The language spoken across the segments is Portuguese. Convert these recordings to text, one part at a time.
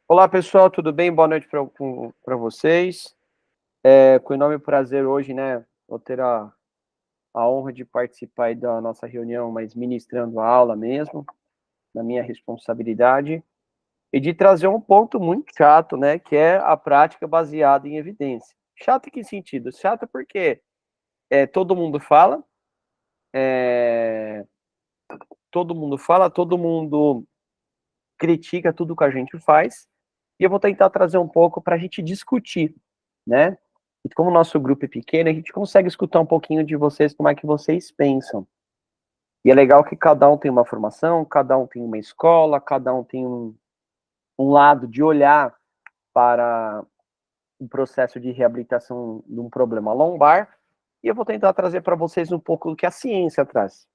Olá, pessoal, tudo bem? Boa noite para vocês. Com enorme prazer hoje, né, vou ter a honra de participar aí da nossa reunião, mas ministrando a aula mesmo, na minha responsabilidade, e de trazer um ponto muito chato, né, que é a prática baseada em evidência. Chato em que sentido? Chato porque todo mundo fala, é, todo mundo critica tudo que a gente faz, e eu vou tentar trazer um pouco para a gente discutir, né? E como o nosso grupo é pequeno, a gente consegue escutar um pouquinho de vocês, como é que vocês pensam. E é legal que cada um tem uma formação, cada um tem uma escola, cada um tem um lado de olhar para um processo de reabilitação de um problema lombar, e eu vou tentar trazer para vocês um pouco do que a ciência traz.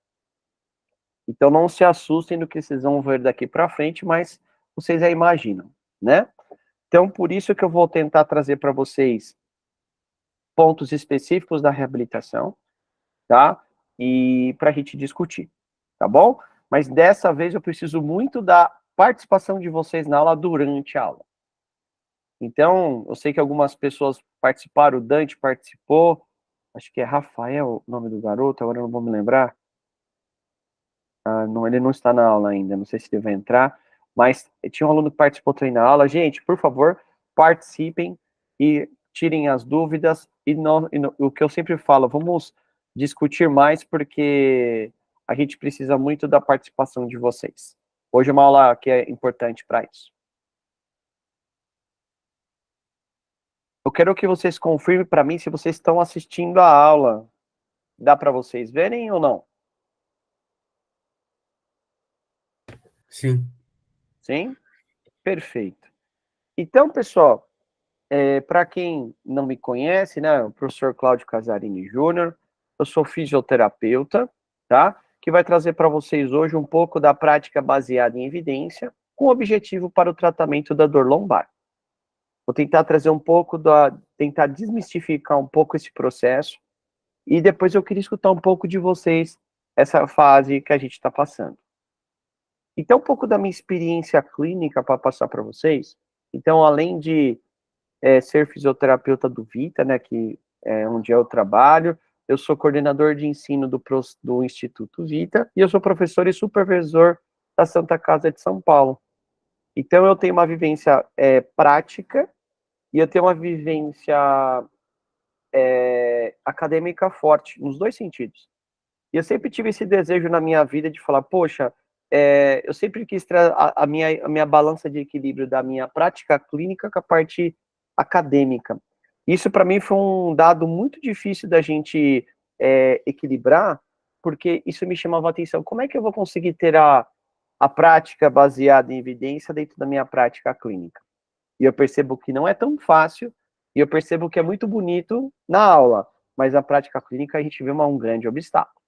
Então não se assustem do que vocês vão ver daqui para frente, mas vocês já imaginam, né? Então, por isso que eu vou tentar trazer para vocês pontos específicos da reabilitação, tá? E para a gente discutir, tá bom? Mas dessa vez eu preciso muito da participação de vocês na aula durante a aula. Então, eu sei que algumas pessoas participaram, o Dante participou, acho que é Rafael o nome do garoto, agora eu não vou me lembrar. Não, ele não está na aula ainda, não sei se ele vai entrar, mas tinha um aluno que participou também na aula. Gente, por favor, participem e tirem as dúvidas. O que eu sempre falo, vamos discutir mais, porque a gente precisa muito da participação de vocês. Hoje é uma aula que é importante para isso. Eu quero que vocês confirmem para mim se vocês estão assistindo a aula. Dá para vocês verem ou não? Sim, Sim? Perfeito. Então, pessoal, para quem não me conhece, né, o professor Cláudio Casarini Júnior, eu sou fisioterapeuta, tá? Que vai trazer para vocês hoje um pouco da prática baseada em evidência, com objetivo para o tratamento da dor lombar. Vou tentar trazer um pouco tentar desmistificar um pouco esse processo, e depois eu queria escutar um pouco de vocês, essa fase que a gente está passando. Então, um pouco da minha experiência clínica para passar para vocês. Então, além de ser fisioterapeuta do Vita, né, que é onde eu trabalho. Eu sou coordenador de ensino do Instituto Vita e eu sou professor e supervisor da Santa Casa de São Paulo. Então, eu tenho uma vivência prática e eu tenho uma vivência acadêmica forte, nos dois sentidos. E eu sempre tive esse desejo na minha vida de falar, poxa, eu sempre quis trazer a minha balança de equilíbrio da minha prática clínica com a parte acadêmica. Isso para mim foi um dado muito difícil da gente equilibrar, porque isso me chamava a atenção. Como é que eu vou conseguir ter a prática baseada em evidência dentro da minha prática clínica? E eu percebo que não é tão fácil, e eu percebo que é muito bonito na aula, mas na prática clínica a gente vê um grande obstáculo.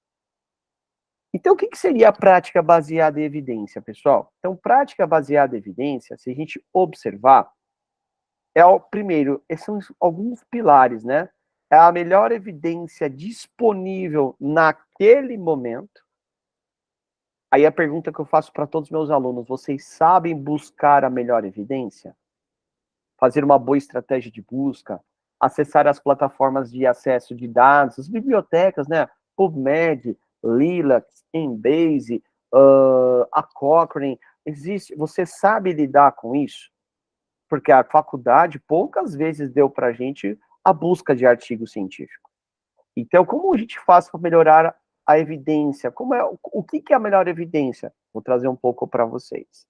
Então, o que seria a prática baseada em evidência, pessoal? Então, prática baseada em evidência, se a gente observar, primeiro, esses são alguns pilares, né? É a melhor evidência disponível naquele momento. Aí a pergunta que eu faço para todos os meus alunos: vocês sabem buscar a melhor evidência? Fazer uma boa estratégia de busca? Acessar as plataformas de acesso de dados, as bibliotecas, né? PubMed, Lilacs, Embase, a Cochrane. Você sabe lidar com isso? Porque a faculdade poucas vezes deu para a gente a busca de artigo científico. Então, como a gente faz para melhorar a evidência? O que é a melhor evidência? Vou trazer um pouco para vocês.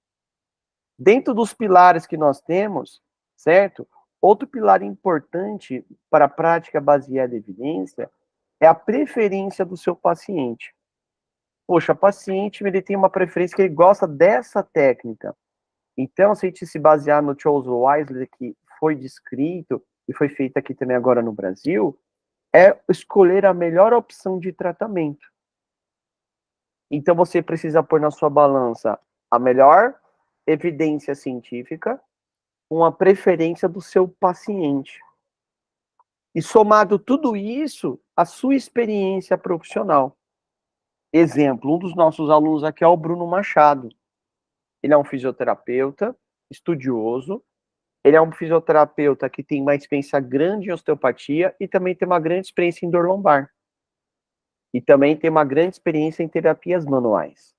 Dentro dos pilares que nós temos, certo? Outro pilar importante para a prática baseada em evidência é a preferência do seu paciente. Poxa, o paciente ele tem uma preferência que ele gosta dessa técnica. Então, se a gente se basear no Charles Wiley, que foi descrito e foi feito aqui também agora no Brasil, é escolher a melhor opção de tratamento. Então, você precisa pôr na sua balança a melhor evidência científica com a preferência do seu paciente. E somado tudo isso, a sua experiência profissional. Exemplo, um dos nossos alunos aqui é o Bruno Machado. Ele é um fisioterapeuta, estudioso, ele é um fisioterapeuta que tem uma experiência grande em osteopatia e também tem uma grande experiência em dor lombar. E também tem uma grande experiência em terapias manuais.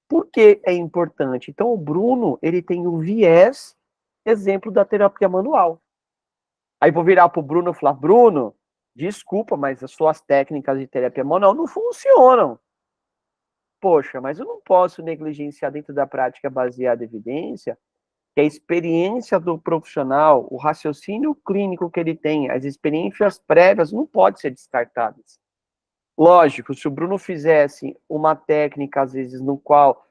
Por que é importante? Então, o Bruno, ele tem o viés exemplo da terapia manual. Aí vou virar pro Bruno e falar, Bruno, desculpa, mas as suas técnicas de terapia manual não funcionam. Poxa, mas eu não posso negligenciar dentro da prática baseada em evidência que a experiência do profissional, o raciocínio clínico que ele tem, as experiências prévias não podem ser descartadas. Lógico, se o Bruno fizesse uma técnica, às vezes, no qual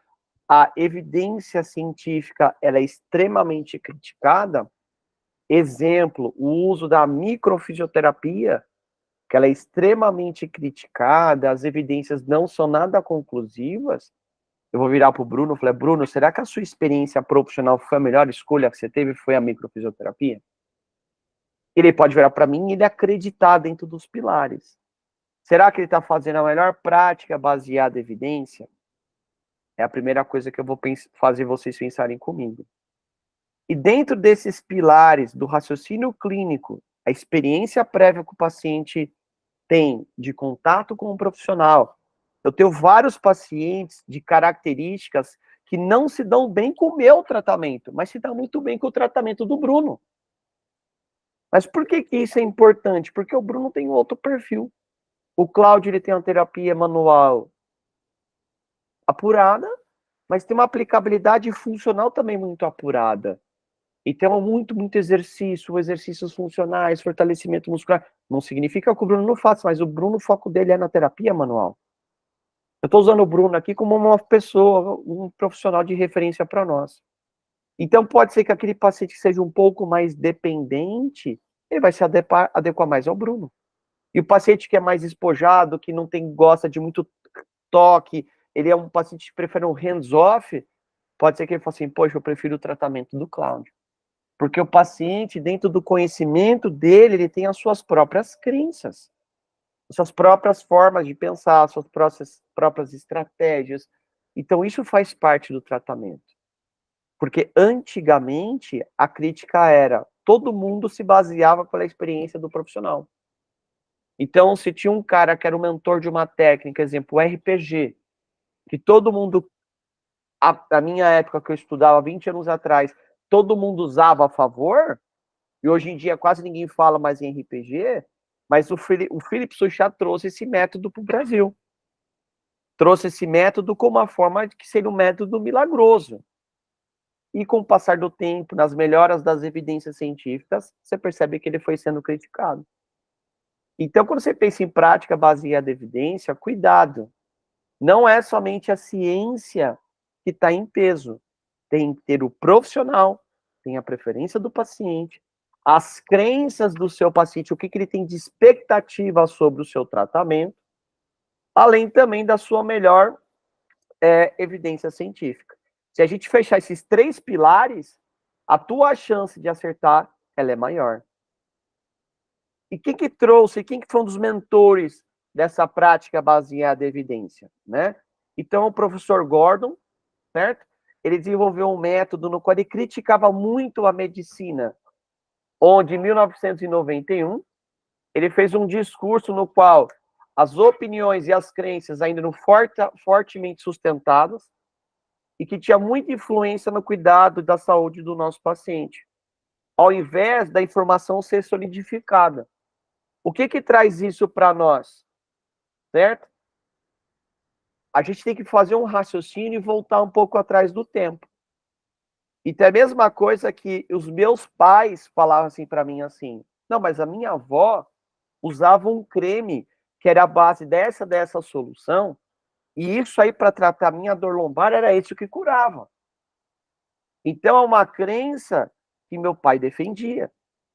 a evidência científica ela é extremamente criticada, exemplo, o uso da microfisioterapia, que ela é extremamente criticada, as evidências não são nada conclusivas, eu vou virar para o Bruno e falar, Bruno, será que a sua experiência profissional foi a melhor escolha que você teve, foi a microfisioterapia? Ele pode virar para mim e ele acreditar dentro dos pilares. Será que ele está fazendo a melhor prática baseada em evidência? É a primeira coisa que eu vou fazer vocês pensarem comigo. E dentro desses pilares do raciocínio clínico, a experiência prévia que o paciente tem de contato com o profissional. Eu tenho vários pacientes de características que não se dão bem com o meu tratamento, mas se dão muito bem com o tratamento do Bruno. Mas por que isso é importante? Porque o Bruno tem um outro perfil. O Cláudio, ele tem uma terapia manual apurada, mas tem uma aplicabilidade funcional também muito apurada. Então, muito exercício, exercícios funcionais, fortalecimento muscular. Não significa que o Bruno não faça, mas o Bruno, o foco dele é na terapia manual. Eu estou usando o Bruno aqui como uma pessoa, um profissional de referência para nós. Então, pode ser que aquele paciente que seja um pouco mais dependente, ele vai se adequar mais ao Bruno. E o paciente que é mais espojado, que não gosta de muito toque, ele é um paciente que prefere um hands-off, pode ser que ele fale assim, poxa, eu prefiro o tratamento do Cláudio. Porque o paciente, dentro do conhecimento dele, ele tem as suas próprias crenças, as suas próprias formas de pensar, as suas próprias estratégias. Então, isso faz parte do tratamento. Porque antigamente, a crítica era, todo mundo se baseava pela experiência do profissional. Então, se tinha um cara que era o mentor de uma técnica, exemplo, o RPG, que todo mundo, na minha época que eu estudava, 20 anos atrás, todo mundo usava a favor, e hoje em dia quase ninguém fala mais em RPG, mas o Philip Suchat trouxe esse método para o Brasil. Trouxe esse método como uma forma de que seria um método milagroso. E com o passar do tempo, nas melhoras das evidências científicas, você percebe que ele foi sendo criticado. Então, quando você pensa em prática baseada em evidência, cuidado. Não é somente a ciência que está em peso. Tem que ter o profissional, tem a preferência do paciente, as crenças do seu paciente, o que ele tem de expectativa sobre o seu tratamento, além também da sua melhor evidência científica. Se a gente fechar esses 3 pilares, a tua chance de acertar, ela é maior. E quem que trouxe, quem que foi um dos mentores dessa prática baseada em evidência, né? Então, o professor Gordon, certo? Ele desenvolveu um método no qual ele criticava muito a medicina, onde, em 1991, ele fez um discurso no qual as opiniões e as crenças ainda eram fortemente sustentadas e que tinha muita influência no cuidado da saúde do nosso paciente, ao invés da informação ser solidificada. O que traz isso para nós? Certo? A gente tem que fazer um raciocínio e voltar um pouco atrás do tempo. Então é a mesma coisa que os meus pais falavam assim para mim assim, não, mas a minha avó usava um creme que era a base dessa solução, e isso aí para tratar a minha dor lombar era isso que curava. Então é uma crença que meu pai defendia,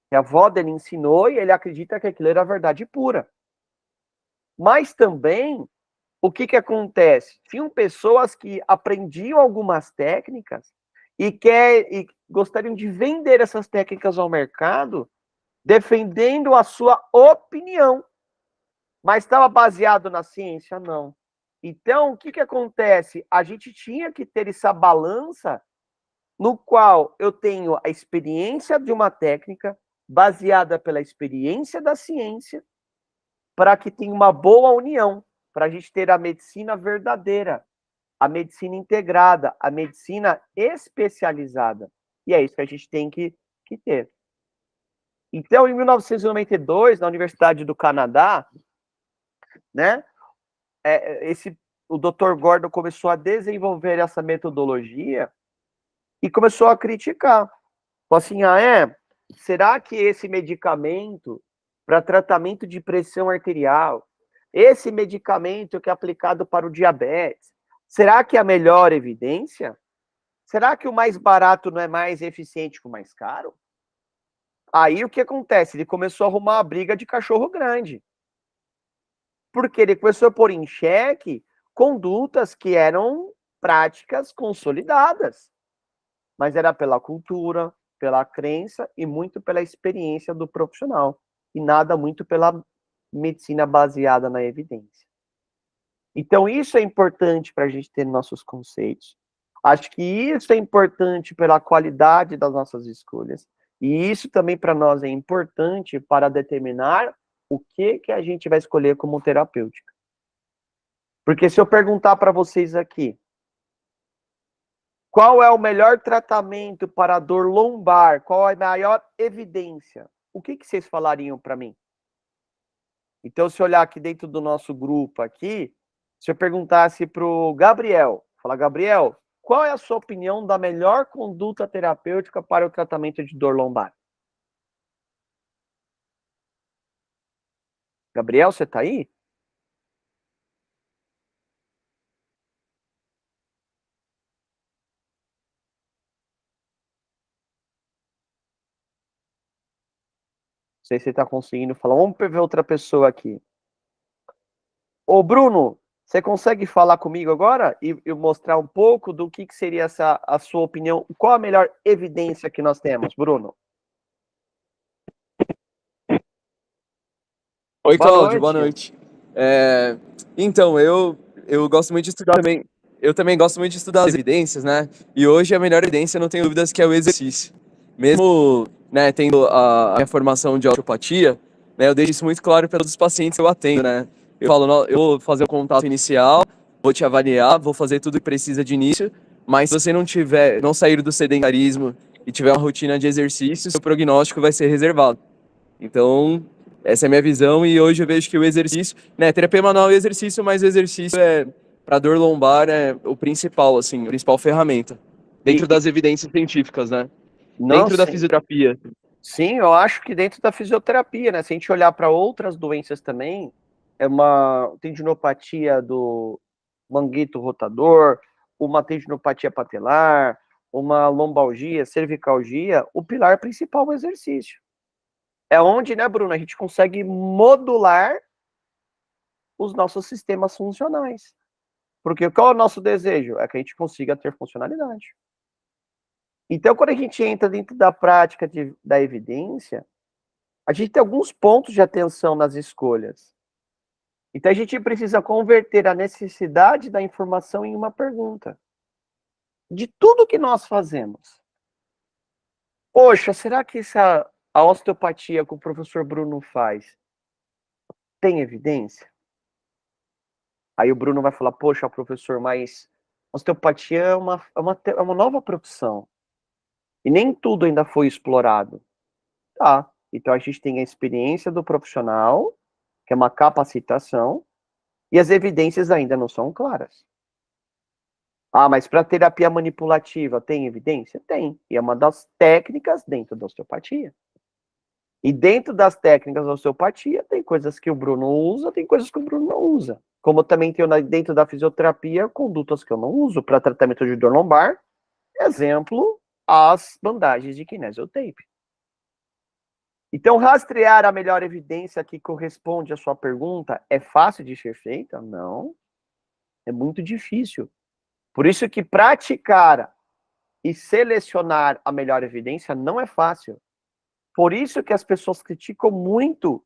que a avó dele ensinou e ele acredita que aquilo era a verdade pura. Mas também, o que acontece? Tinham pessoas que aprendiam algumas técnicas e gostariam de vender essas técnicas ao mercado, defendendo a sua opinião. Mas estava baseado na ciência? Não. Então, o que acontece? A gente tinha que ter essa balança no qual eu tenho a experiência de uma técnica baseada pela experiência da ciência, para que tenha uma boa união, para a gente ter a medicina verdadeira, a medicina integrada, a medicina especializada. E é isso que a gente tem que ter. Então, em 1992, na Universidade do Canadá, né, o Dr. Gordon começou a desenvolver essa metodologia e começou a criticar. Falou assim, será que esse medicamento para tratamento de pressão arterial, esse medicamento que é aplicado para o diabetes, será que é a melhor evidência? Será que o mais barato não é mais eficiente que o mais caro? Aí o que acontece? Ele começou a arrumar uma briga de cachorro grande. Porque ele começou a pôr em xeque condutas que eram práticas consolidadas. Mas era pela cultura, pela crença e muito pela experiência do profissional. E nada muito pela medicina baseada na evidência. Então, isso é importante para a gente ter nossos conceitos. Acho que isso é importante pela qualidade das nossas escolhas. E isso também para nós é importante para determinar o que a gente vai escolher como terapêutica. Porque se eu perguntar para vocês aqui, qual é o melhor tratamento para a dor lombar? Qual é a maior evidência? O que vocês falariam para mim? Então, se eu olhar aqui dentro do nosso grupo aqui, se eu perguntasse para o Gabriel, falar, Gabriel, qual é a sua opinião da melhor conduta terapêutica para o tratamento de dor lombar? Gabriel, você está aí? Não sei se você está conseguindo falar. Vamos ver outra pessoa aqui. Ô, Bruno, você consegue falar comigo agora e mostrar um pouco do que seria a sua opinião? Qual a melhor evidência que nós temos, Bruno? Oi, Boa Cláudio, boa noite. noite. Então, eu gosto muito de estudar também. Eu também gosto muito de estudar as evidências, né? E hoje a melhor evidência, não tenho dúvidas, que é o exercício. Mesmo, né, tendo a minha formação de osteopatia, né, eu deixo isso muito claro para todos os pacientes que eu atendo, né? Eu falo, eu vou fazer o contato inicial, vou te avaliar, vou fazer tudo que precisa de início, mas se você não sair do sedentarismo e tiver uma rotina de exercício, seu prognóstico vai ser reservado. Então, essa é a minha visão e hoje eu vejo que o exercício, né, terapia manual é exercício, mas o exercício para dor lombar é o principal, assim, a principal ferramenta. Dentro das evidências científicas, né? Não, Dentro da fisioterapia. Sim, eu acho que dentro da fisioterapia, né? Se a gente olhar para outras doenças também, é uma tendinopatia do manguito rotador, uma tendinopatia patelar, uma lombalgia, cervicalgia, o pilar principal é o exercício. É onde, né, Bruno, a gente consegue modular os nossos sistemas funcionais. Porque qual é o nosso desejo? É que a gente consiga ter funcionalidade. Então, quando a gente entra dentro da prática da evidência, a gente tem alguns pontos de atenção nas escolhas. Então, a gente precisa converter a necessidade da informação em uma pergunta. De tudo que nós fazemos. Poxa, será que a osteopatia que o professor Bruno faz tem evidência? Aí o Bruno vai falar, poxa, professor, mas osteopatia é uma nova profissão. E nem tudo ainda foi explorado. Tá, então a gente tem a experiência do profissional, que é uma capacitação, e as evidências ainda não são claras. Ah, mas para terapia manipulativa tem evidência? Tem. E é uma das técnicas dentro da osteopatia. E dentro das técnicas da osteopatia, tem coisas que o Bruno usa, tem coisas que o Bruno não usa. Como também tem dentro da fisioterapia, condutas que eu não uso para tratamento de dor lombar. Exemplo, as bandagens de kinesiotape. Então, rastrear a melhor evidência que corresponde à sua pergunta é fácil de ser feita? Não. É muito difícil. Por isso que praticar e selecionar a melhor evidência não é fácil. Por isso que as pessoas criticam muito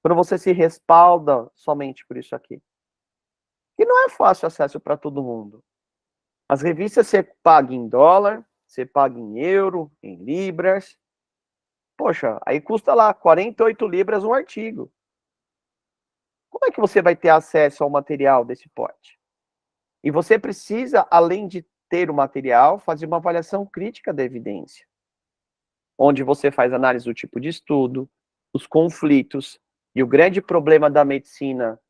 quando você se respalda somente por isso aqui. E não é fácil acesso para todo mundo. As revistas você paga em dólar, você paga em euro, em libras. Poxa, aí custa lá 48 libras um artigo. Como é que você vai ter acesso ao material desse porte? E você precisa, além de ter o material, fazer uma avaliação crítica da evidência, onde você faz análise do tipo de estudo, os conflitos, e o grande problema da medicina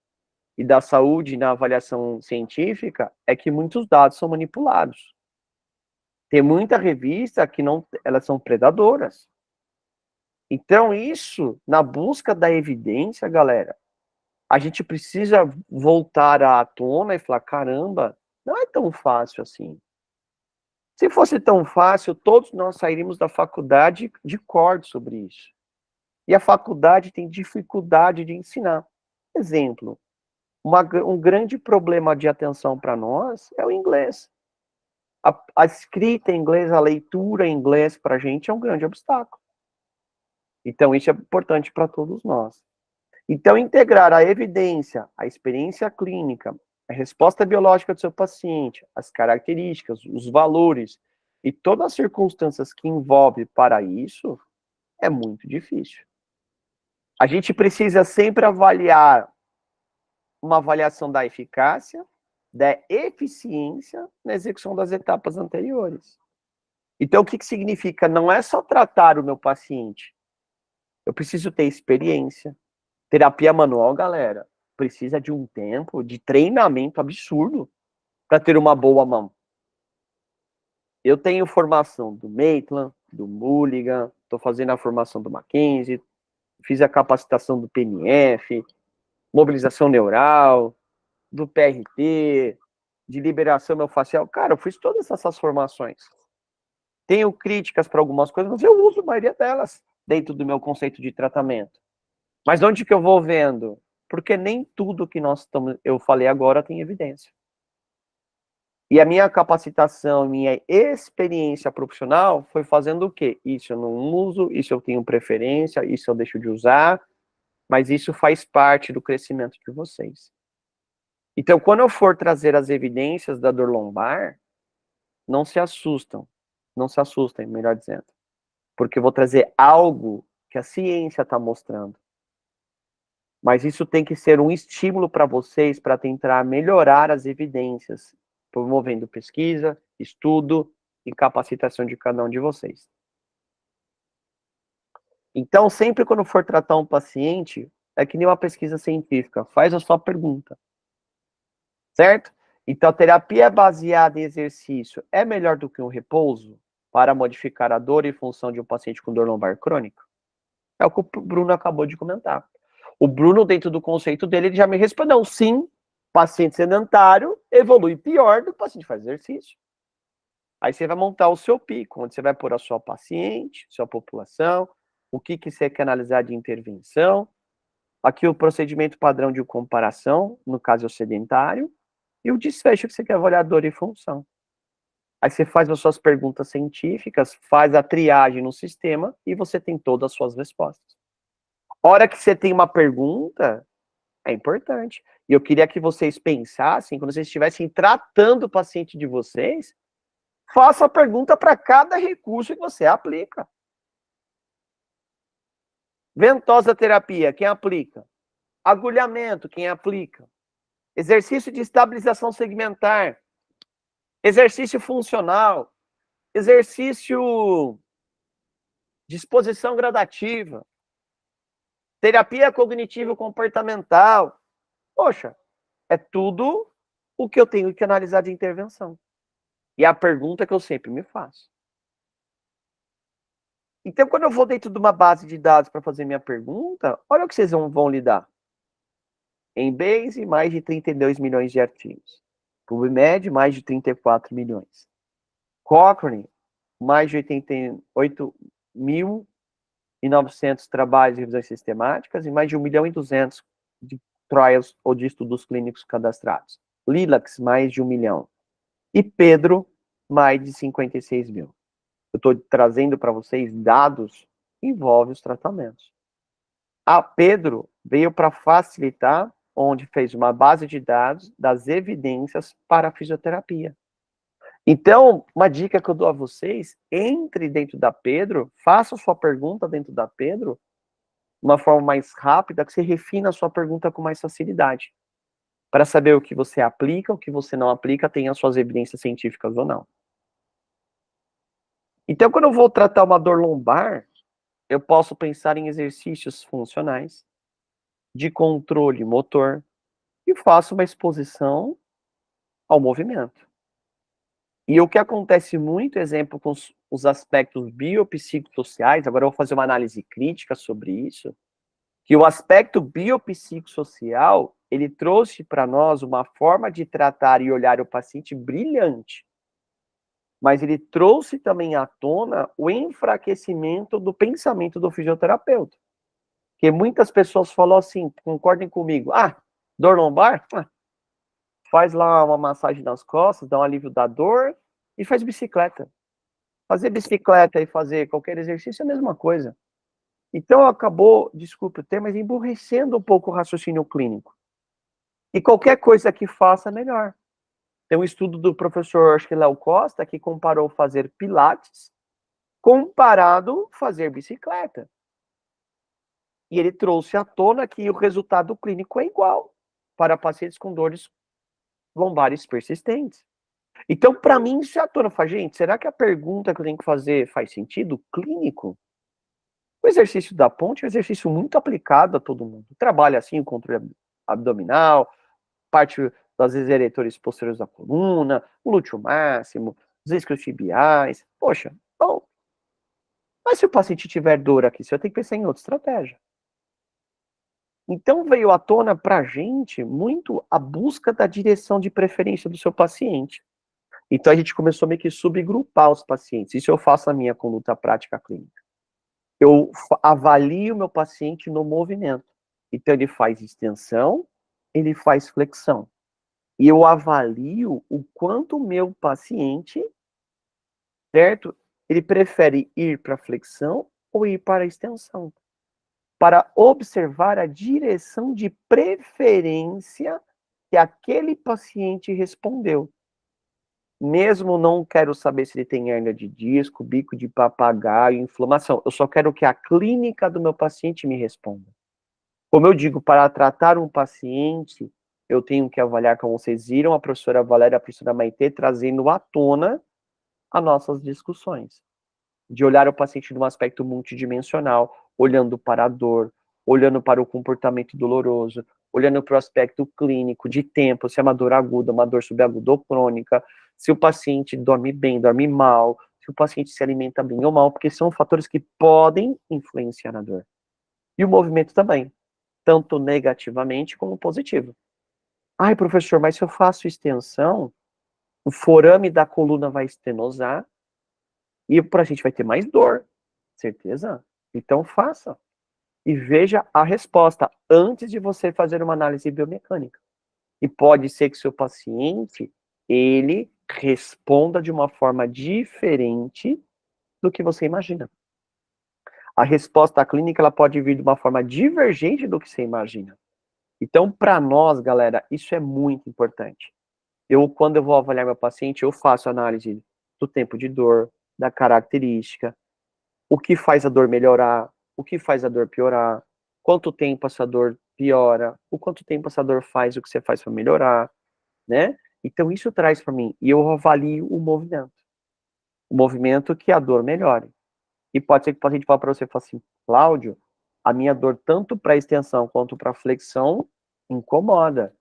e da saúde na avaliação científica é que muitos dados são manipulados. Tem muita revista que não, elas são predadoras. Então, isso, na busca da evidência, galera, a gente precisa voltar à tona e falar, caramba, não é tão fácil assim. Se fosse tão fácil, todos nós sairíamos da faculdade de cor sobre isso. E a faculdade tem dificuldade de ensinar. Exemplo, um grande problema de atenção para nós é o inglês. A escrita em inglês, a leitura em inglês para a gente é um grande obstáculo. Então, isso é importante para todos nós. Então, integrar a evidência, a experiência clínica, a resposta biológica do seu paciente, as características, os valores e todas as circunstâncias que envolve para isso, é muito difícil. A gente precisa sempre avaliar uma avaliação da eficácia, da eficiência na execução das etapas anteriores. Então, o que significa? Não é só tratar o meu paciente. Eu preciso ter experiência. Terapia manual, galera, precisa de um tempo de treinamento absurdo para ter uma boa mão. Eu tenho formação do Maitland, do Mulligan, estou fazendo a formação do Mackenzie, fiz a capacitação do PNF, mobilização neural, do PRT, de liberação miofascial. Cara, eu fiz todas essas formações. Tenho críticas para algumas coisas, mas eu uso a maioria delas dentro do meu conceito de tratamento. Mas onde que eu vou vendo? Porque nem tudo que eu falei agora tem evidência. E a minha capacitação, minha experiência profissional foi fazendo o quê? Isso eu não uso, isso eu tenho preferência, isso eu deixo de usar, mas isso faz parte do crescimento de vocês. Então, quando eu for trazer as evidências da dor lombar, não se assustam. Não se assustem, melhor dizendo. Porque eu vou trazer algo que a ciência está mostrando. Mas isso tem que ser um estímulo para vocês para tentar melhorar as evidências, promovendo pesquisa, estudo e capacitação de cada um de vocês. Então, sempre quando for tratar um paciente, é que nem uma pesquisa científica, faz a sua pergunta. Certo? Então, a terapia baseada em exercício é melhor do que um repouso para modificar a dor e função de um paciente com dor lombar crônica? É o que o Bruno acabou de comentar. O Bruno, dentro do conceito dele, ele já me respondeu, sim, paciente sedentário evolui pior do que paciente que faz exercício. Aí você vai montar o seu pico, onde você vai pôr a sua paciente, sua população, o que você quer analisar de intervenção, aqui o procedimento padrão de comparação, no caso é o sedentário, e o desfecho que você quer avaliar dor e função. Aí você faz as suas perguntas científicas, faz a triagem no sistema e você tem todas as suas respostas. A hora que você tem uma pergunta, é importante. E eu queria que vocês pensassem, quando vocês estivessem tratando o paciente de vocês, faça a pergunta para cada recurso que você aplica. Ventosa terapia, quem aplica? Agulhamento, quem aplica? Exercício de estabilização segmentar. Exercício funcional. Exercício de exposição gradativa. Terapia cognitivo-comportamental. Poxa, é tudo o que eu tenho que analisar de intervenção. E a pergunta que eu sempre me faço. Então, quando eu vou dentro de uma base de dados para fazer minha pergunta, olha o que vocês vão lidar. Embase, mais de 32 milhões de artigos. PubMed, mais de 34 milhões. Cochrane, mais de 88.900 trabalhos de revisões sistemáticas e mais de 1.200.000 de trials ou de estudos clínicos cadastrados. Lilacs, mais de 1 milhão. E Pedro, mais de 56 mil. Eu estou trazendo para vocês dados que envolvem os tratamentos. A Pedro veio para facilitar, onde fez uma base de dados das evidências para a fisioterapia. Então, uma dica que eu dou a vocês, entre dentro da Pedro, faça a sua pergunta dentro da Pedro, de uma forma mais rápida, que você refina a sua pergunta com mais facilidade, para saber o que você aplica, o que você não aplica, tem as suas evidências científicas ou não. Então, quando eu vou tratar uma dor lombar, eu posso pensar em exercícios funcionais, de controle motor, e faço uma exposição ao movimento. E o que acontece muito, exemplo, com os aspectos biopsicossociais, agora eu vou fazer uma análise crítica sobre isso, que o aspecto biopsicossocial, ele trouxe para nós uma forma de tratar e olhar o paciente brilhante, mas ele trouxe também à tona o enfraquecimento do pensamento do fisioterapeuta. Porque muitas pessoas falam assim, concordem comigo, dor lombar? Faz lá uma massagem nas costas, dá um alívio da dor e faz bicicleta. Fazer bicicleta e fazer qualquer exercício é a mesma coisa. Então acabou, desculpe o termo, mas emburrecendo um pouco o raciocínio clínico. E qualquer coisa que faça, melhor. Tem um estudo do professor, acho que Léo Costa, que comparou fazer pilates comparado fazer bicicleta. E ele trouxe à tona que o resultado clínico é igual para pacientes com dores lombares persistentes. Então, para mim, isso é à tona. Fala, gente, será que a pergunta que eu tenho que fazer faz sentido clínico? O exercício da ponte é um exercício muito aplicado a todo mundo. Trabalha assim o controle abdominal, parte das eretores posteriores da coluna, o glúteo máximo, os isquiotibiais. Poxa, bom. Mas se o paciente tiver dor aqui, você tem que pensar em outra estratégia. Então veio à tona para a gente muito a busca da direção de preferência do seu paciente. Então a gente começou meio que subgrupar os pacientes. Isso eu faço na minha conduta prática clínica. Eu avalio o meu paciente no movimento. Então ele faz extensão, ele faz flexão. E eu avalio o quanto o meu paciente, certo? Ele prefere ir para a flexão ou ir para a extensão, para observar a direção de preferência que aquele paciente respondeu. Mesmo não quero saber se ele tem hérnia de disco, bico de papagaio, inflamação. Eu só quero que a clínica do meu paciente me responda. Como eu digo, para tratar um paciente, eu tenho que avaliar, como vocês viram, a professora Valéria e a professora Maitê trazendo à tona as nossas discussões. De olhar o paciente de um aspecto multidimensional, olhando para a dor, olhando para o comportamento doloroso, olhando para o aspecto clínico, de tempo, se é uma dor aguda, uma dor subaguda ou crônica, se o paciente dorme bem, dorme mal, se o paciente se alimenta bem ou mal, porque são fatores que podem influenciar na dor. E o movimento também, tanto negativamente como positivo. Ai, professor, mas se eu faço extensão, o forame da coluna vai estenosar e a gente vai ter mais dor, certeza? Então faça. E veja a resposta antes de você fazer uma análise biomecânica. E pode ser que seu paciente, ele responda de uma forma diferente do que você imagina. A resposta clínica, ela pode vir de uma forma divergente do que você imagina. Então, para nós, galera, isso é muito importante. Quando eu vou avaliar meu paciente, eu faço análise do tempo de dor, da característica, o que faz a dor melhorar, o que faz a dor piorar, quanto tempo essa dor piora, o quanto tempo essa dor faz, o que você faz para melhorar, né? Então, isso traz para mim, e eu avalio o movimento que a dor melhore. E pode ser que o paciente fale para você, fale assim, Cláudio, a minha dor tanto para extensão quanto para flexão incomoda.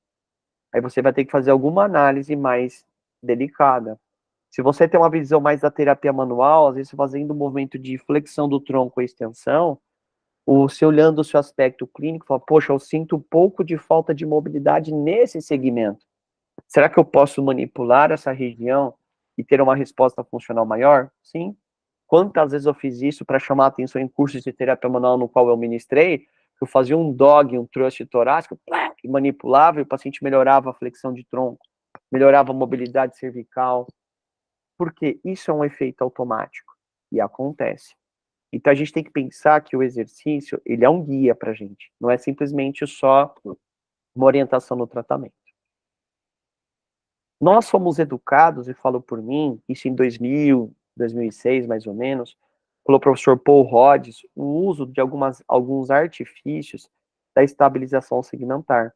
Aí você vai ter que fazer alguma análise mais delicada. Se você tem uma visão mais da terapia manual, às vezes fazendo um movimento de flexão do tronco e extensão, você olhando o seu aspecto clínico, fala, poxa, eu sinto um pouco de falta de mobilidade nesse segmento. Será que eu posso manipular essa região e ter uma resposta funcional maior? Sim. Quantas vezes eu fiz isso para chamar a atenção em cursos de terapia manual no qual eu ministrei, eu fazia um dog, um thrust torácico, e manipulava e o paciente melhorava a flexão de tronco, melhorava a mobilidade cervical, porque isso é um efeito automático e acontece. Então a gente tem que pensar que o exercício, ele é um guia para a gente, não é simplesmente só uma orientação no tratamento. Nós fomos educados, e falo por mim, isso em 2000, 2006, mais ou menos, pelo professor Paul Rhodes, o uso de alguns artifícios da estabilização segmentar,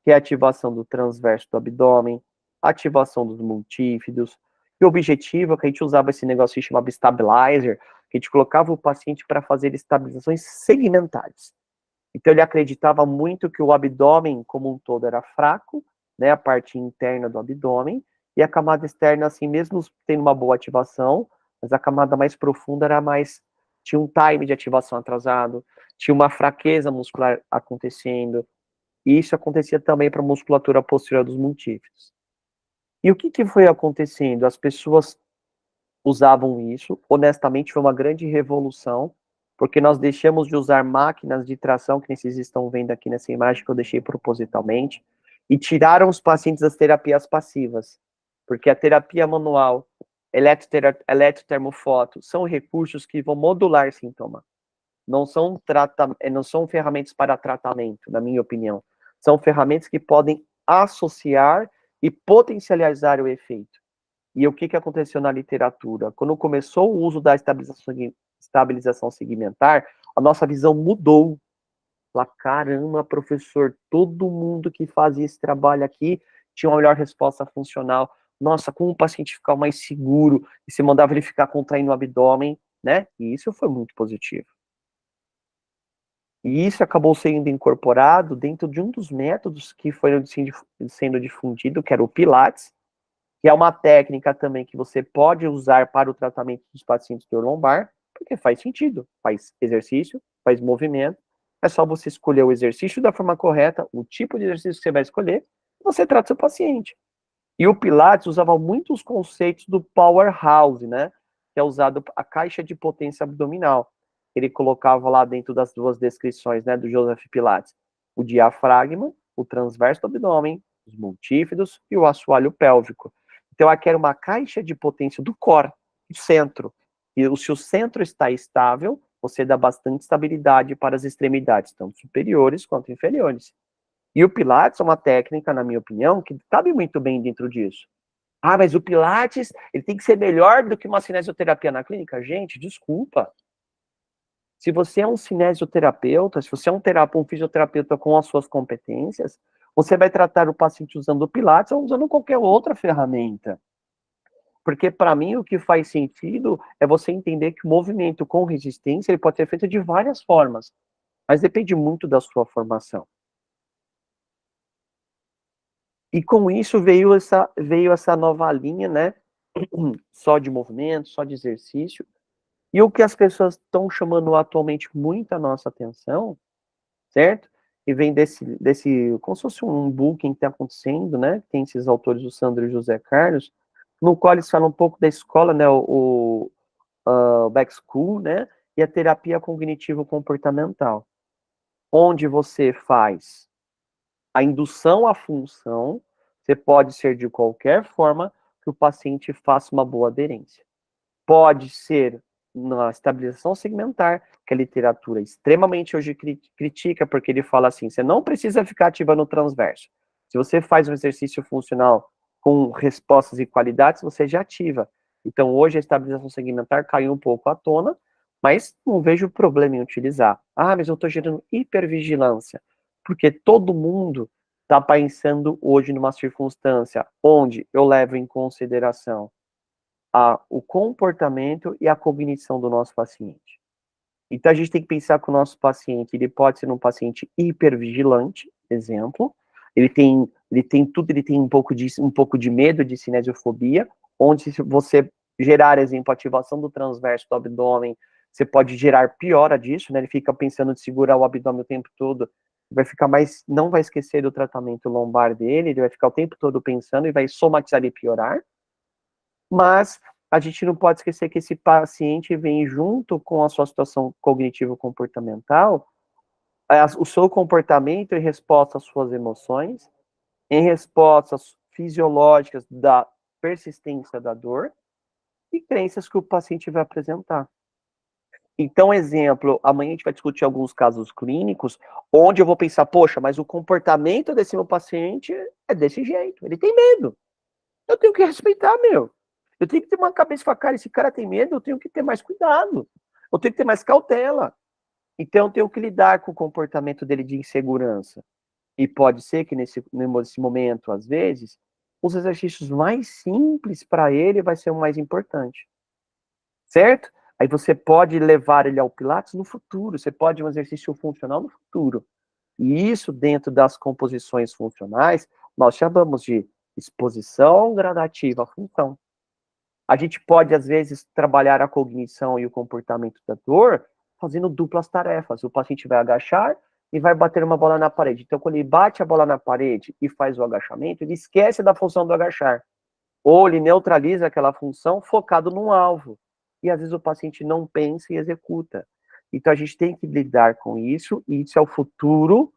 que é a ativação do transverso do abdômen, ativação dos multífidos, e o objetivo é que a gente usava esse negócio que chamava stabilizer, que a gente colocava o paciente para fazer estabilizações segmentares. Então ele acreditava muito que o abdômen como um todo era fraco, né, a parte interna do abdômen, e a camada externa, assim, mesmo tendo uma boa ativação, mas a camada mais profunda era mais, tinha um time de ativação atrasado, tinha uma fraqueza muscular acontecendo, e isso acontecia também para a musculatura posterior dos multífidos. E o que foi acontecendo? As pessoas usavam isso, honestamente foi uma grande revolução, porque nós deixamos de usar máquinas de tração, que vocês estão vendo aqui nessa imagem que eu deixei propositalmente, e tiraram os pacientes das terapias passivas, porque a terapia manual, eletrotermofoto, são recursos que vão modular sintoma, não são ferramentas para tratamento, na minha opinião, são ferramentas que podem associar e potencializar o efeito. E o que aconteceu na literatura? Quando começou o uso da estabilização segmentar, a nossa visão mudou. Lá, caramba, professor, todo mundo que fazia esse trabalho aqui tinha uma melhor resposta funcional. Nossa, como o paciente ficar mais seguro, e se mandava ele ficar contraindo o abdômen, né? E isso foi muito positivo. E isso acabou sendo incorporado dentro de um dos métodos que foi sendo difundido, que era o Pilates, que é uma técnica também que você pode usar para o tratamento dos pacientes de dor lombar, porque faz sentido, faz exercício, faz movimento, é só você escolher o exercício da forma correta, o tipo de exercício que você vai escolher, você trata seu paciente. E o Pilates usava muitos conceitos do powerhouse, né, que é usado a caixa de potência abdominal. Ele colocava lá dentro das duas descrições, né, do Joseph Pilates, o diafragma, o transverso do abdômen, os multífidos e o assoalho pélvico. Então, aqui era uma caixa de potência do core, do centro. E se o centro está estável, você dá bastante estabilidade para as extremidades, tanto superiores quanto inferiores. E o Pilates é uma técnica, na minha opinião, que cabe muito bem dentro disso. Ah, mas o Pilates, ele tem que ser melhor do que uma cinesioterapia na clínica? Gente, desculpa. Se você é um cinesioterapeuta, se você é um fisioterapeuta com as suas competências, você vai tratar o paciente usando o Pilates ou usando qualquer outra ferramenta. Porque, para mim, o que faz sentido é você entender que o movimento com resistência ele pode ser feito de várias formas, mas depende muito da sua formação. E com isso veio essa nova linha, né? Só de movimento, só de exercício. E o que as pessoas estão chamando atualmente muito a nossa atenção, certo? E vem como se fosse um booking que está acontecendo, né? Tem esses autores, o Sandro e o José Carlos, no qual eles falam um pouco da escola, né? O Back School, né? E a terapia cognitivo-comportamental, onde você faz a indução à função, você pode ser de qualquer forma que o paciente faça uma boa aderência. Pode ser na estabilização segmentar, que a literatura extremamente hoje critica, porque ele fala assim, você não precisa ficar ativando o transverso. Se você faz um exercício funcional com respostas e qualidades, você já ativa. Então, hoje a estabilização segmentar caiu um pouco à tona, mas não vejo problema em utilizar. Ah, mas eu estou gerando hipervigilância, porque todo mundo está pensando hoje numa circunstância onde eu levo em consideração o comportamento e a cognição do nosso paciente. Então, a gente tem que pensar que o nosso paciente, ele pode ser um paciente hipervigilante, exemplo, ele tem tudo, ele tem um pouco de medo de cinesiofobia, onde se você gerar, exemplo, ativação do transverso do abdômen, você pode gerar piora disso, né, ele fica pensando de segurar o abdômen o tempo todo, vai ficar não vai esquecer do tratamento lombar dele, ele vai ficar o tempo todo pensando e vai somatizar e piorar, mas a gente não pode esquecer que esse paciente vem junto com a sua situação cognitivo-comportamental, o seu comportamento em resposta às suas emoções, em respostas fisiológicas da persistência da dor e crenças que o paciente vai apresentar. Então, exemplo, amanhã a gente vai discutir alguns casos clínicos, onde eu vou pensar, poxa, mas o comportamento desse meu paciente é desse jeito, ele tem medo. eu tenho que respeitar, meu. Eu tenho que ter uma cabeça e falar, cara, esse cara tem medo, eu tenho que ter mais cuidado. Eu tenho que ter mais cautela. Então, eu tenho que lidar com o comportamento dele de insegurança. E pode ser que nesse momento, às vezes, os exercícios mais simples para ele vai ser o mais importante. Certo? Aí você pode levar ele ao Pilates no futuro, você pode um exercício funcional no futuro. E isso dentro das composições funcionais, nós chamamos de exposição gradativa à função. A gente pode, às vezes, trabalhar a cognição e o comportamento da dor fazendo duplas tarefas. O paciente vai agachar e vai bater uma bola na parede. Então, quando ele bate a bola na parede e faz o agachamento, ele esquece da função do agachar. Ou ele neutraliza aquela função focado num alvo. E, às vezes, o paciente não pensa e executa. Então, a gente tem que lidar com isso, e isso é o futuro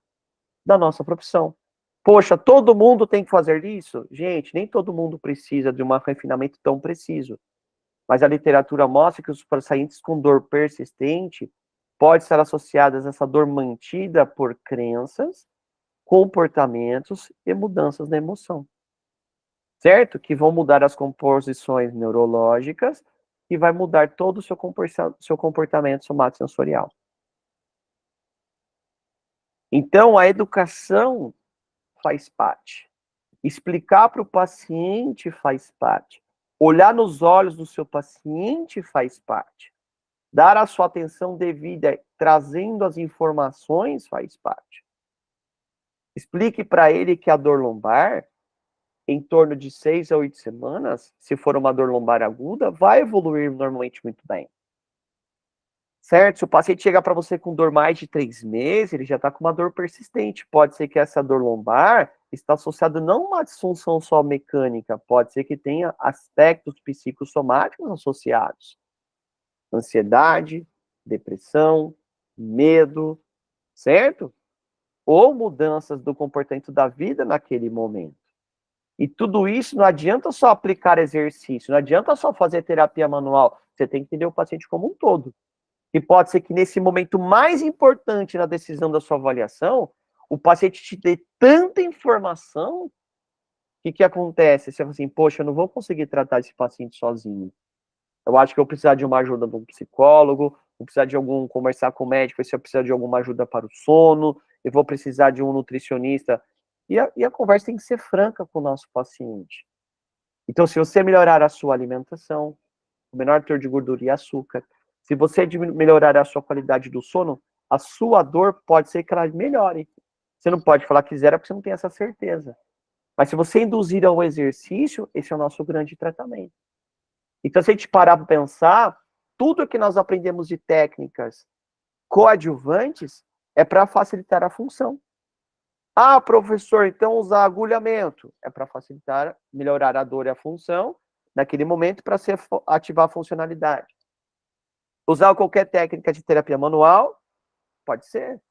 da nossa profissão. Poxa, todo mundo tem que fazer isso? Gente, nem todo mundo precisa de um refinamento tão preciso. Mas a literatura mostra que os pacientes com dor persistente podem estar associadas a essa dor mantida por crenças, comportamentos e mudanças na emoção. Certo? Que vão mudar as composições neurológicas e vai mudar todo o seu comportamento somatosensorial. Então, a educação faz parte. Explicar para o paciente faz parte. Olhar nos olhos do seu paciente faz parte. Dar a sua atenção devida, trazendo as informações, faz parte. Explique para ele que a dor lombar, em torno de 6 a 8 semanas, se for uma dor lombar aguda, vai evoluir normalmente muito bem. Certo? Se o paciente chegar para você com dor mais de 3 meses, ele já está com uma dor persistente. Pode ser que essa dor lombar está associada não a uma disfunção só mecânica, pode ser que tenha aspectos psicossomáticos associados. Ansiedade, depressão, medo, certo? Ou mudanças do comportamento da vida naquele momento. E tudo isso não adianta só aplicar exercício, não adianta só fazer terapia manual. Você tem que entender o paciente como um todo. E pode ser que nesse momento mais importante na decisão da sua avaliação, o paciente te dê tanta informação que acontece? Você fala assim, poxa, eu não vou conseguir tratar esse paciente sozinho. Eu acho que eu vou precisar de uma ajuda de um psicólogo, vou precisar de conversar com o médico, se eu precisar de alguma ajuda para o sono, eu vou precisar de um nutricionista. E a conversa tem que ser franca com o nosso paciente. Então, se você melhorar a sua alimentação, o menor teor de gordura e açúcar, se você melhorar a sua qualidade do sono, a sua dor pode ser que ela melhore. Você não pode falar que zero porque você não tem essa certeza. Mas se você induzir ao exercício, esse é o nosso grande tratamento. Então, se a gente parar para pensar, tudo que nós aprendemos de técnicas coadjuvantes é para facilitar a função. Ah, professor, então usar agulhamento é para facilitar, melhorar a dor e a função naquele momento para ativar a funcionalidade. Usar qualquer técnica de terapia manual, pode ser.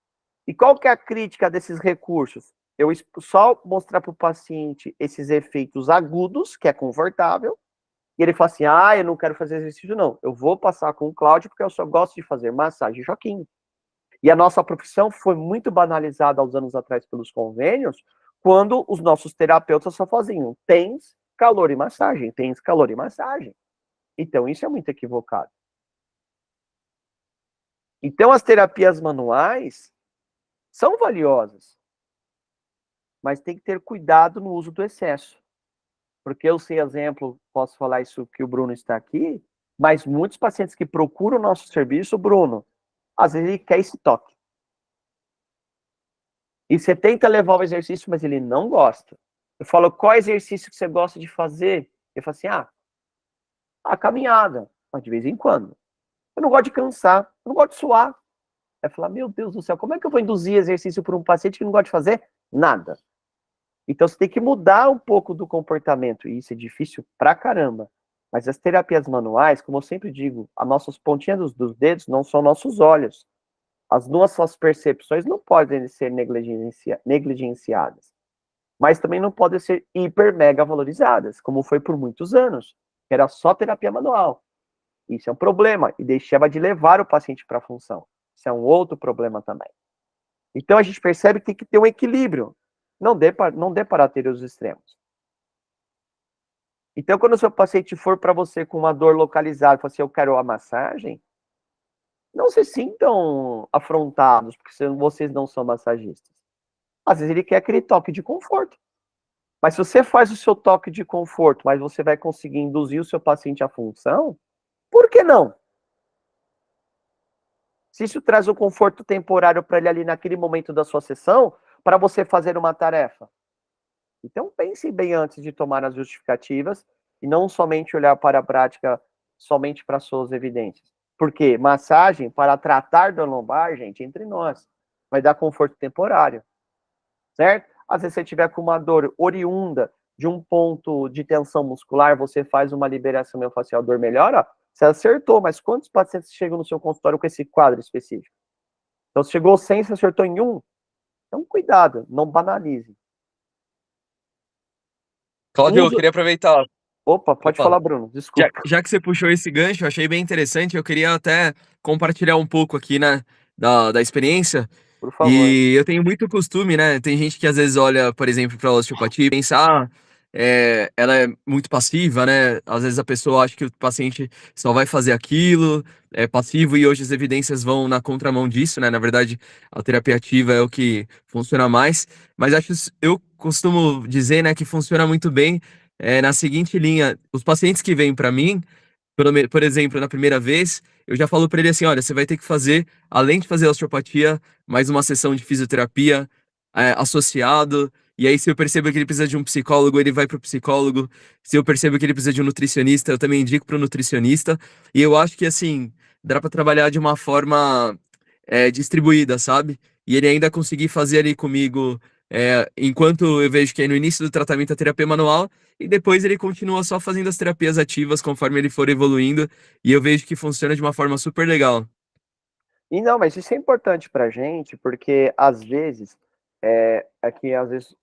E qual que é a crítica desses recursos? Eu só mostrar para o paciente esses efeitos agudos, que é confortável, e ele fala assim, eu não quero fazer exercício não, eu vou passar com o Cláudio porque eu só gosto de fazer massagem e choquinho. E a nossa profissão foi muito banalizada há uns anos atrás pelos convênios, quando os nossos terapeutas só faziam TENS, calor e massagem, TENS, calor e massagem. Então isso é muito equivocado. Então as terapias manuais são valiosas, mas tem que ter cuidado no uso do excesso. Porque eu sei exemplo, posso falar isso que o Bruno está aqui, mas muitos pacientes que procuram o nosso serviço, Bruno, às vezes ele quer esse toque. E você tenta levar o exercício, mas ele não gosta. Eu falo, qual exercício que você gosta de fazer? Ele fala assim, a caminhada, mas de vez em quando. Eu não gosto de cansar, eu não gosto de suar. Aí falar, meu Deus do céu, como é que eu vou induzir exercício por um paciente que não gosta de fazer nada? Então você tem que mudar um pouco do comportamento, e isso é difícil pra caramba. Mas as terapias manuais, como eu sempre digo, as nossas pontinhas dos dedos não são nossos olhos. As nossas percepções não podem ser negligenciadas, mas também não podem ser hiper mega valorizadas, como foi por muitos anos, que era só terapia manual. Isso é um problema, e deixava de levar o paciente para a função. Isso é um outro problema também. Então a gente percebe que tem que ter um equilíbrio. Não dê para ter os extremos. Então, quando o seu paciente for para você com uma dor localizada e falar assim, eu quero a massagem, não se sintam afrontados, porque vocês não são massagistas. Às vezes ele quer aquele toque de conforto. Mas se você faz o seu toque de conforto, mas você vai conseguir induzir o seu paciente à função, por que não? Se isso traz um conforto temporário para ele ali naquele momento da sua sessão, para você fazer uma tarefa. Então pense bem antes de tomar as justificativas e não somente olhar para a prática, somente para as suas evidências. Porque massagem, para tratar da lombar, gente, entre nós, vai dar conforto temporário, certo? Às vezes você tiver com uma dor oriunda de um ponto de tensão muscular, você faz uma liberação miofascial, a dor melhora, você acertou, mas quantos pacientes chegam no seu consultório com esse quadro específico? Então, se chegou 100, você acertou em 1, então cuidado, não banalize. Cláudio, eu Uso... queria aproveitar. Opa, pode falar, Bruno, desculpa. Já que você puxou esse gancho, eu achei bem interessante. Eu queria até compartilhar um pouco aqui, né, da experiência. Por favor. E eu tenho muito costume, né? Tem gente que às vezes olha, por exemplo, para a osteopatia e pensa, ela é muito passiva, né? Às vezes a pessoa acha que o paciente só vai fazer aquilo, é passivo, e hoje as evidências vão na contramão disso, né? Na verdade, a terapia ativa é o que funciona mais. Mas eu costumo dizer, né, que funciona muito bem na seguinte linha: os pacientes que vêm para mim, por exemplo, na primeira vez, eu já falo para ele assim: olha, você vai ter que fazer, além de fazer a osteopatia, mais uma sessão de fisioterapia associado. E aí, se eu percebo que ele precisa de um psicólogo, ele vai para o psicólogo. Se eu percebo que ele precisa de um nutricionista, eu também indico para o nutricionista. E eu acho que, assim, dá para trabalhar de uma forma distribuída, sabe? E ele ainda conseguir fazer ali comigo, enquanto eu vejo que é no início do tratamento a terapia manual, e depois ele continua só fazendo as terapias ativas conforme ele for evoluindo, e eu vejo que funciona de uma forma super legal. E não, mas isso é importante pra gente, porque às vezes, aqui às vezes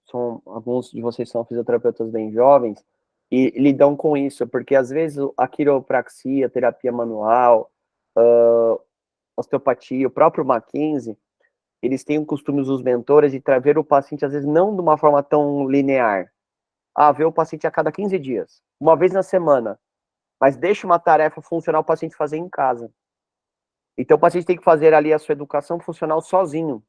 alguns de vocês são fisioterapeutas bem jovens e lidam com isso, porque às vezes a quiropraxia, a terapia manual, osteopatia, o próprio Mackenzie, eles têm o costume, os mentores, de ver o paciente, às vezes, não de uma forma tão linear. Ver o paciente a cada 15 dias, uma vez na semana, mas deixa uma tarefa funcional o paciente fazer em casa. Então, o paciente tem que fazer ali a sua educação funcional sozinho.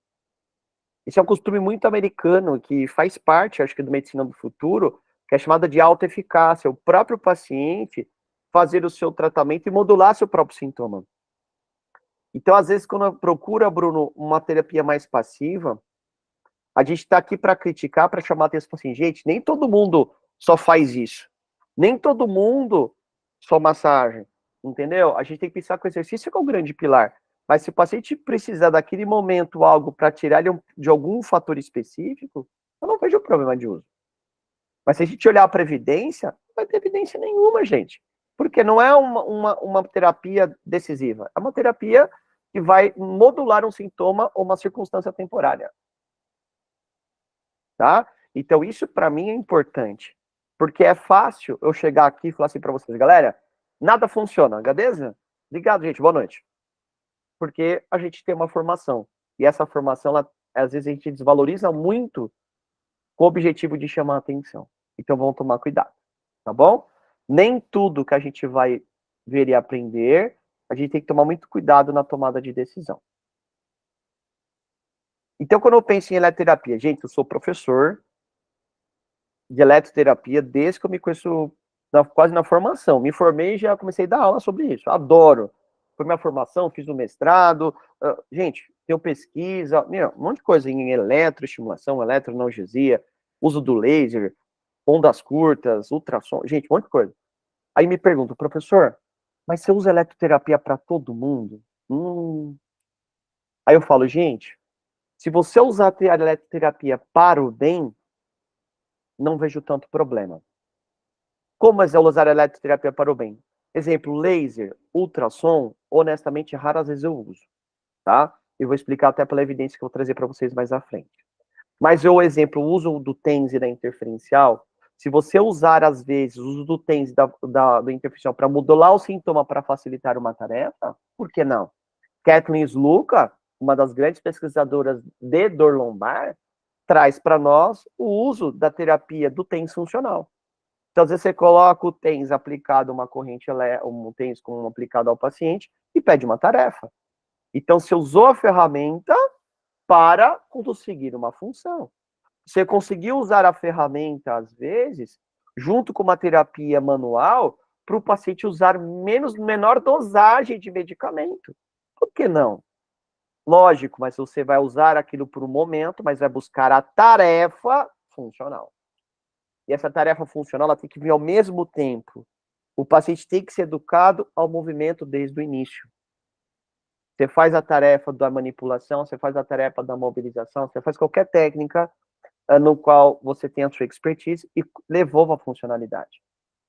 Isso é um costume muito americano, que faz parte, acho que, do medicina do futuro, que é chamada de autoeficácia. O próprio paciente fazer o seu tratamento e modular seu próprio sintoma. Então, às vezes, quando procura, Bruno, uma terapia mais passiva, a gente está aqui para criticar, para chamar a atenção assim, gente, nem todo mundo só faz isso. Nem todo mundo só massagem, entendeu? A gente tem que pensar que o exercício é o grande pilar. Mas se o paciente precisar daquele momento algo para tirar ele de algum fator específico, eu não vejo problema de uso. Mas se a gente olhar para a evidência, não vai ter evidência nenhuma, gente. Porque não é uma terapia decisiva. É uma terapia que vai modular um sintoma ou uma circunstância temporária. Tá? Então, isso para mim é importante. Porque é fácil eu chegar aqui e falar assim para vocês, galera, nada funciona, beleza? Obrigado, gente, boa noite. Porque a gente tem uma formação. E essa formação, ela, às vezes, a gente desvaloriza muito com o objetivo de chamar a atenção. Então, vamos tomar cuidado, tá bom? Nem tudo que a gente vai ver e aprender, a gente tem que tomar muito cuidado na tomada de decisão. Então, quando eu penso em eletroterapia, gente, eu sou professor de eletroterapia desde que eu me conheço quase na formação. Me formei e já comecei a dar aula sobre isso. Adoro. Foi minha formação, fiz o mestrado. Gente, tenho pesquisa, um monte de coisa em eletroestimulação, eletroanalgesia, uso do laser, ondas curtas, ultrassom, gente, um monte de coisa. Aí me pergunto, professor, mas você usa eletroterapia para todo mundo? Aí eu falo, gente, se você usar a eletroterapia para o bem, não vejo tanto problema. Como é usar a eletroterapia para o bem? Exemplo, laser, ultrassom, honestamente, raras vezes eu uso, tá? Eu vou explicar até pela evidência que eu vou trazer para vocês mais à frente. Mas eu, exemplo, o uso do TENS e da interferencial, se você usar, às vezes, o uso do TENS e do interferencial para modular o sintoma para facilitar uma tarefa, por que não? Kathleen Sluka, uma das grandes pesquisadoras de dor lombar, traz para nós o uso da terapia do TENS funcional. Então, às vezes você coloca o TENS aplicado, uma corrente, um TENS com aplicado ao paciente e pede uma tarefa. Então, você usou a ferramenta para conseguir uma função. Você conseguiu usar a ferramenta, às vezes, junto com uma terapia manual, para o paciente usar menor dosagem de medicamento. Por que não? Lógico, mas você vai usar aquilo por um momento, mas vai buscar a tarefa funcional. E essa tarefa funcional ela tem que vir ao mesmo tempo. O paciente tem que ser educado ao movimento desde o início. Você faz a tarefa da manipulação, você faz a tarefa da mobilização, você faz qualquer técnica no qual você tem a sua expertise e levou a funcionalidade.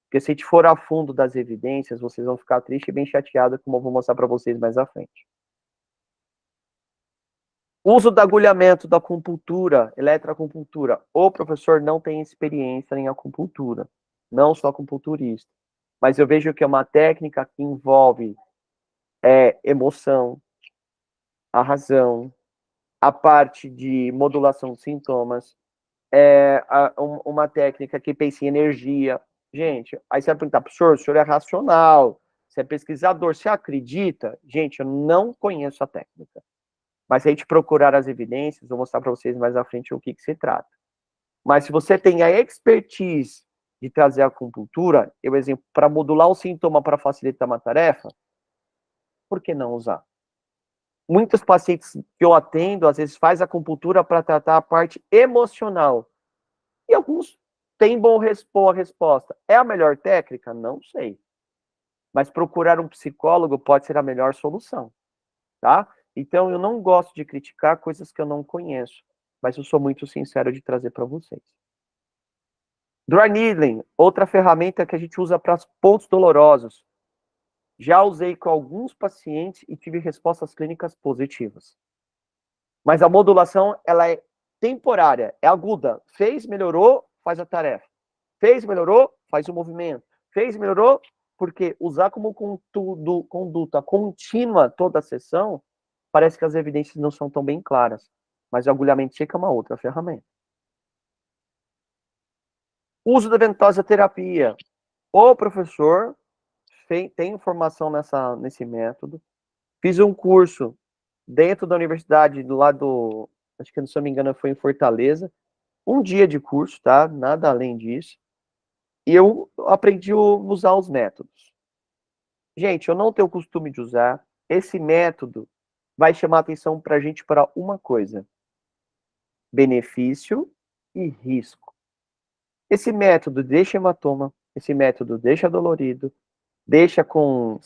Porque se a gente for a fundo das evidências, vocês vão ficar tristes e bem chateados, como eu vou mostrar para vocês mais à frente. Uso do agulhamento da acupuntura, eletroacupuntura. O professor não tem experiência em acupuntura, não sou acupunturista. Mas eu vejo que é uma técnica que envolve emoção, a razão, a parte de modulação de sintomas, uma técnica que pensa em energia. Gente, aí você vai perguntar, professor, o senhor é racional, você é pesquisador, você acredita? Gente, eu não conheço a técnica. Mas se a gente procurar as evidências, vou mostrar para vocês mais à frente o que se trata. Mas se você tem a expertise de trazer a acupuntura, eu exemplo, para modular o sintoma para facilitar uma tarefa, por que não usar? Muitos pacientes que eu atendo, às vezes, faz acupuntura para tratar a parte emocional. E alguns têm boa resposta. É a melhor técnica? Não sei. Mas procurar um psicólogo pode ser a melhor solução, tá? Então, eu não gosto de criticar coisas que eu não conheço, mas eu sou muito sincero de trazer para vocês. Dry needling, outra ferramenta que a gente usa para pontos dolorosos. Já usei com alguns pacientes e tive respostas clínicas positivas. Mas a modulação, ela é temporária, é aguda. Fez, melhorou, faz a tarefa. Fez, melhorou, faz o movimento. Fez, melhorou, porque usar como conduta contínua toda a sessão, parece que as evidências não são tão bem claras. Mas o agulhamento seco é uma outra ferramenta. Uso da ventosa terapia. O professor tem formação nesse método. Fiz um curso dentro da universidade, do lado, acho que, se não me engano, foi em Fortaleza. Um dia de curso, tá? Nada além disso. E eu aprendi a usar os métodos. Gente, eu não tenho o costume de usar. Esse método vai chamar atenção para a gente para uma coisa: benefício e risco. Esse método deixa hematoma, esse método deixa dolorido, deixa com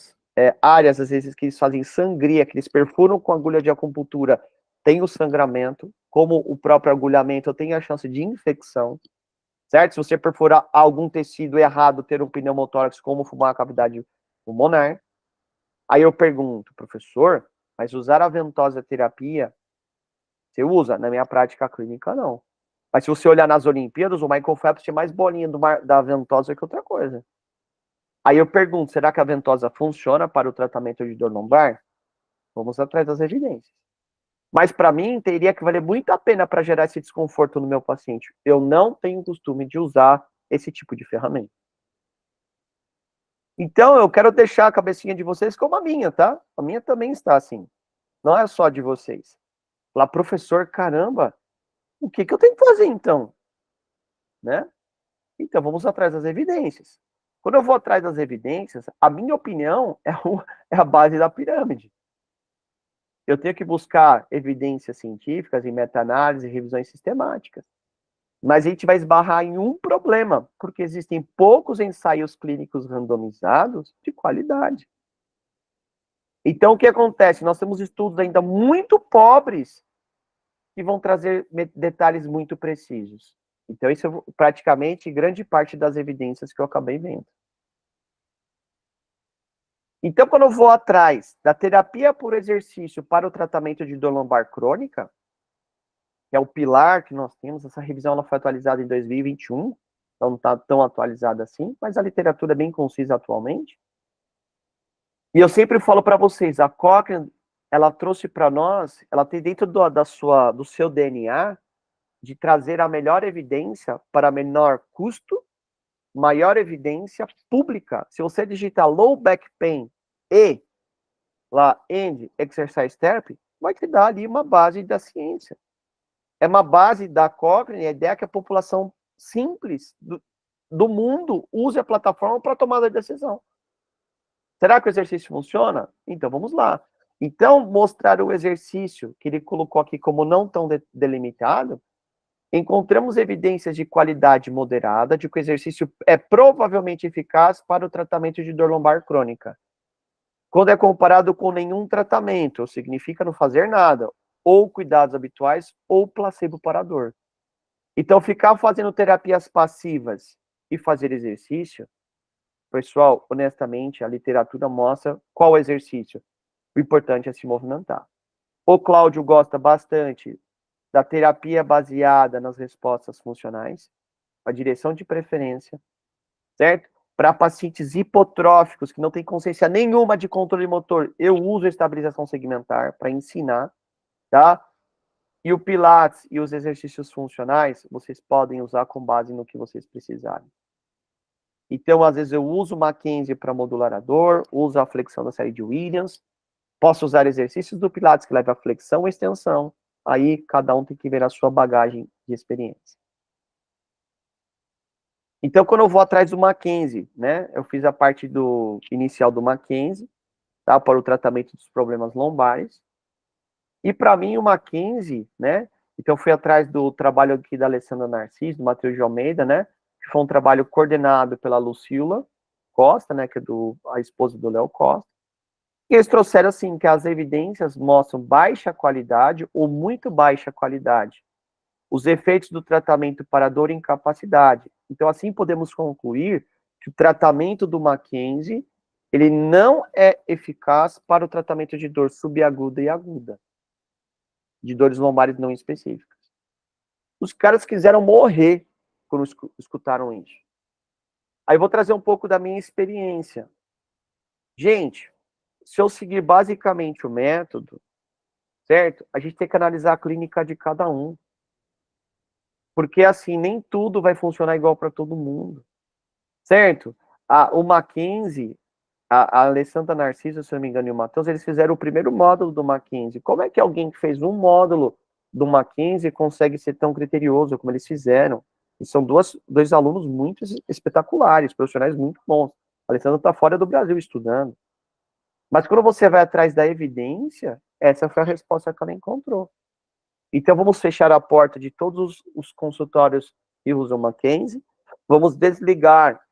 áreas, às vezes, que eles fazem sangria, que eles perfuram com agulha de acupuntura, tem o sangramento, como o próprio agulhamento tem a chance de infecção, certo? Se você perfurar algum tecido errado, ter um pneumotórax, como fumar a cavidade pulmonar. Aí eu pergunto, professor, mas usar a ventosa terapia, você usa? Na minha prática clínica, não. Mas se você olhar nas Olimpíadas, o Michael Phelps tinha mais bolinha da ventosa que outra coisa. Aí eu pergunto, será que a ventosa funciona para o tratamento de dor lombar? Vamos atrás das evidências. Mas para mim, teria que valer muito a pena para gerar esse desconforto no meu paciente. Eu não tenho costume de usar esse tipo de ferramenta. Então, eu quero deixar a cabecinha de vocês como a minha, tá? A minha também está assim. Não é só de vocês. Falar, professor, caramba, o que eu tenho que fazer então? Né? Então, vamos atrás das evidências. Quando eu vou atrás das evidências, a minha opinião é a base da pirâmide. Eu tenho que buscar evidências científicas em meta-análise e revisões sistemáticas. Mas a gente vai esbarrar em um problema, porque existem poucos ensaios clínicos randomizados de qualidade. Então, o que acontece? Nós temos estudos ainda muito pobres que vão trazer detalhes muito precisos. Então, isso é praticamente grande parte das evidências que eu acabei vendo. Então, quando eu vou atrás da terapia por exercício para o tratamento de dor lombar crônica, que é o pilar que nós temos, essa revisão ela foi atualizada em 2021, então não está tão atualizada assim, mas a literatura é bem concisa atualmente. E eu sempre falo para vocês, a Cochrane, ela trouxe para nós, ela tem dentro do seu DNA, de trazer a melhor evidência para menor custo maior evidência pública. Se você digitar low back pain e lá end exercise therapy, vai te dar ali uma base da ciência. É uma base da Cochrane, a ideia é que a população simples do mundo use a plataforma para tomada de decisão. Será que o exercício funciona? Então vamos lá. Então, mostrar o exercício que ele colocou aqui como não tão delimitado, encontramos evidências de qualidade moderada de que o exercício é provavelmente eficaz para o tratamento de dor lombar crônica. Quando é comparado com nenhum tratamento, significa não fazer nada, ou cuidados habituais, ou placebo para a dor. Então, ficar fazendo terapias passivas e fazer exercício, pessoal, honestamente, a literatura mostra qual exercício. O importante é se movimentar. O Cláudio gosta bastante da terapia baseada nas respostas funcionais, a direção de preferência, certo? Para pacientes hipotróficos, que não têm consciência nenhuma de controle motor, eu uso a estabilização segmentar para ensinar, tá? E o Pilates e os exercícios funcionais, vocês podem usar com base no que vocês precisarem. Então, às vezes, eu uso o Mackenzie para modular a dor, uso a flexão da série de Williams, posso usar exercícios do Pilates que levam a flexão e extensão, aí cada um tem que ver a sua bagagem de experiência. Então, quando eu vou atrás do Mackenzie, né, eu fiz a parte inicial do Mackenzie, tá, para o tratamento dos problemas lombares, e para mim o Mackenzie, né, então eu fui atrás do trabalho aqui da Alessandra Narciso, do Matheus de Almeida, né, que foi um trabalho coordenado pela Lucila Costa, né, que é a esposa do Léo Costa, e eles trouxeram, assim, que as evidências mostram baixa qualidade ou muito baixa qualidade. Os efeitos do tratamento para dor e incapacidade. Então, assim, podemos concluir que o tratamento do Mackenzie, ele não é eficaz para o tratamento de dor subaguda e aguda, de dores lombares não específicas. Os caras quiseram morrer quando escutaram isso. Aí eu vou trazer um pouco da minha experiência. Gente, se eu seguir basicamente o método, certo? A gente tem que analisar a clínica de cada um. Porque, assim, nem tudo vai funcionar igual para todo mundo. Certo? O Mackenzie, a Alessandra Narciso, se eu não me engano, e o Matheus, eles fizeram o primeiro módulo do Mackenzie. Como é que alguém que fez um módulo do Mackenzie consegue ser tão criterioso como eles fizeram? E são dois alunos muito espetaculares, profissionais muito bons. A Alessandra está fora do Brasil estudando. Mas quando você vai atrás da evidência, essa foi a resposta que ela encontrou. Então, vamos fechar a porta de todos os consultórios que usam Mackenzie, vamos desligar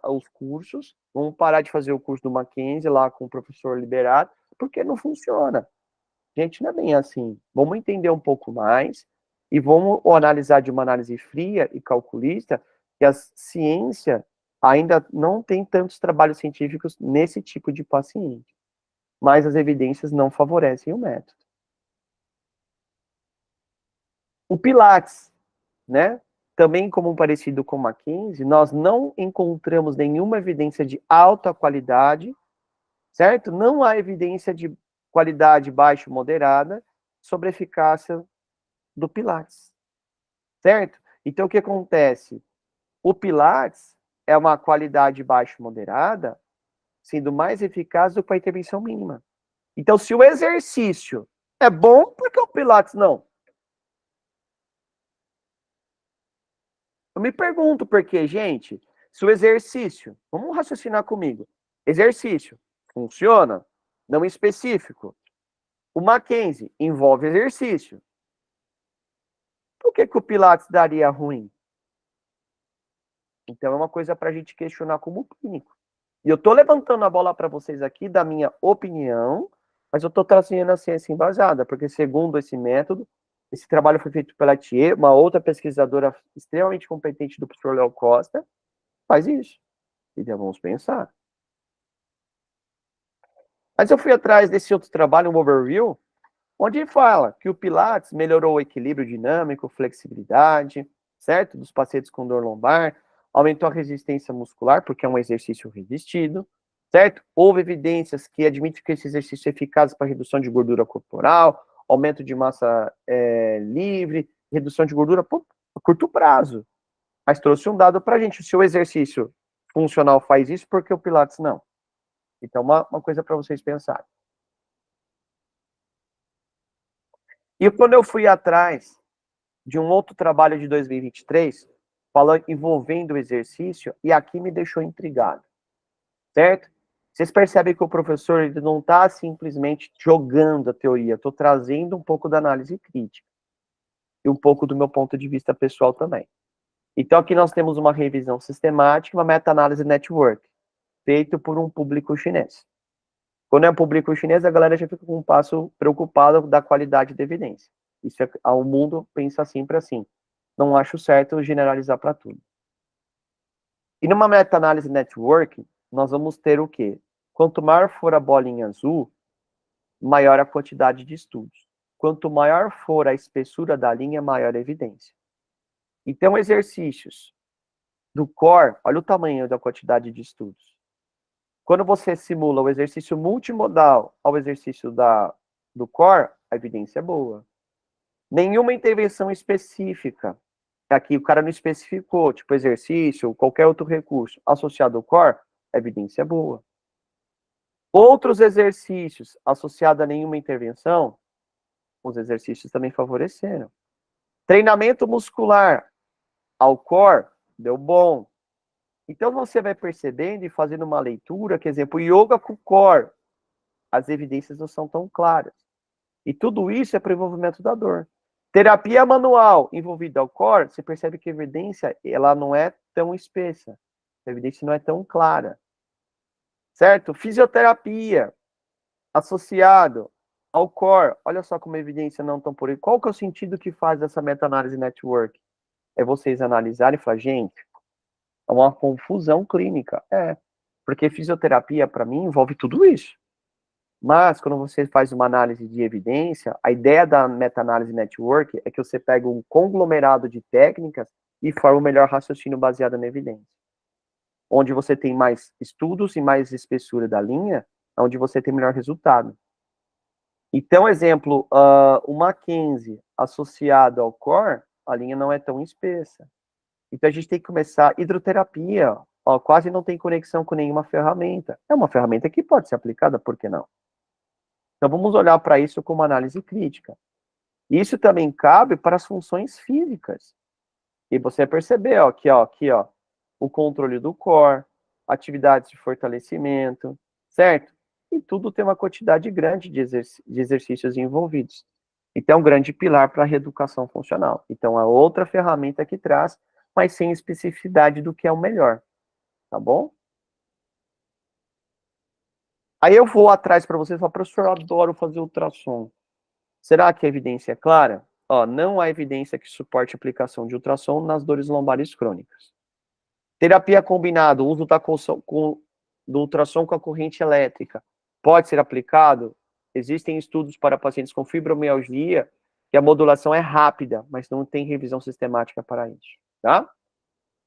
os cursos, vamos parar de fazer o curso do Mackenzie lá com o professor liberado, porque não funciona. Gente, não é bem assim. Vamos entender um pouco mais e vamos analisar de uma análise fria e calculista que a ciência ainda não tem tantos trabalhos científicos nesse tipo de paciente, mas as evidências não favorecem o método. O Pilates, né? Também como parecido com o Mackenzie, nós não encontramos nenhuma evidência de alta qualidade, certo? Não há evidência de qualidade baixa ou moderada sobre a eficácia do Pilates, certo? Então, o que acontece? O Pilates é uma qualidade baixa ou moderada, sendo mais eficaz do que a intervenção mínima. Então, se o exercício é bom, por que o Pilates não? Eu me pergunto por quê, gente, se o exercício, vamos raciocinar comigo, exercício funciona, não específico. O Mackenzie envolve exercício. Por que o Pilates daria ruim? Então é uma coisa para a gente questionar como clínico. E eu estou levantando a bola para vocês aqui da minha opinião, mas eu estou trazendo a ciência embasada, porque segundo esse método, esse trabalho foi feito pela Thier, uma outra pesquisadora extremamente competente do professor Léo Costa, faz isso. Então vamos pensar. Mas eu fui atrás desse outro trabalho, um overview, onde fala que o Pilates melhorou o equilíbrio dinâmico, flexibilidade, certo? Dos pacientes com dor lombar, aumentou a resistência muscular, porque é um exercício resistido, certo? Houve evidências que admitem que esse exercício é eficaz para redução de gordura corporal, aumento de massa livre, redução de gordura a curto prazo. mas trouxe um dado para a gente. Se o exercício funcional faz isso, por que o Pilates não? Então, uma coisa para vocês pensarem. E quando eu fui atrás de um outro trabalho de 2023, falando envolvendo o exercício, e aqui me deixou intrigado, certo? Vocês percebem que o professor ele não está simplesmente jogando a teoria, estou trazendo um pouco da análise crítica e um pouco do meu ponto de vista pessoal também. Então, aqui nós temos uma revisão sistemática, uma meta-análise network, feito por um público chinês. Quando é um público chinês, a galera já fica com um passo preocupado da qualidade da evidência. Isso é, o mundo pensa sempre assim. Não acho certo generalizar para tudo. E numa meta-análise network, nós vamos ter o quê? Quanto maior for a bolinha azul, maior a quantidade de estudos. Quanto maior for a espessura da linha, maior a evidência. Então, exercícios do core, olha o tamanho da quantidade de estudos. Quando você simula o exercício multimodal ao exercício do core, a evidência é boa. Nenhuma intervenção específica. Aqui o cara não especificou, tipo exercício, qualquer outro recurso associado ao core, a evidência é boa. Outros exercícios associados a nenhuma intervenção, os exercícios também favoreceram. Treinamento muscular ao core, deu bom. Então você vai percebendo e fazendo uma leitura, que exemplo, yoga com core, as evidências não são tão claras. E tudo isso é para o envolvimento da dor. Terapia manual envolvida ao core, você percebe que a evidência ela não é tão espessa, a evidência não é tão clara. Certo? Fisioterapia associado ao core, olha só como a evidência não tão por aí. Qual que é o sentido que faz essa meta-análise network? É vocês analisarem e falar, gente, é uma confusão clínica. É, porque fisioterapia, para mim, envolve tudo isso. Mas, quando você faz uma análise de evidência, a ideia da meta-análise network é que você pega um conglomerado de técnicas e forma o melhor raciocínio baseado na evidência. Onde você tem mais estudos e mais espessura da linha, é onde você tem melhor resultado. Então, exemplo, o Mackenzie associado ao core, a linha não é tão espessa. Então, a gente tem que começar hidroterapia, quase não tem conexão com nenhuma ferramenta. É uma ferramenta que pode ser aplicada, por que não? Então, vamos olhar para isso como análise crítica. Isso também cabe para as funções físicas. E você vai perceber, aqui, o controle do core, atividades de fortalecimento, certo? E tudo tem uma quantidade grande de exercícios envolvidos. Então, é um grande pilar para a reeducação funcional. Então, é outra ferramenta que traz, mas sem especificidade do que é o melhor. Tá bom? Aí eu vou atrás para vocês e falo, professor, eu adoro fazer ultrassom. Será que a evidência é clara? Não há evidência que suporte a aplicação de ultrassom nas dores lombares crônicas. Terapia combinada, uso do ultrassom com a corrente elétrica, pode ser aplicado? Existem estudos para pacientes com fibromialgia que a modulação é rápida, mas não tem revisão sistemática para isso, tá?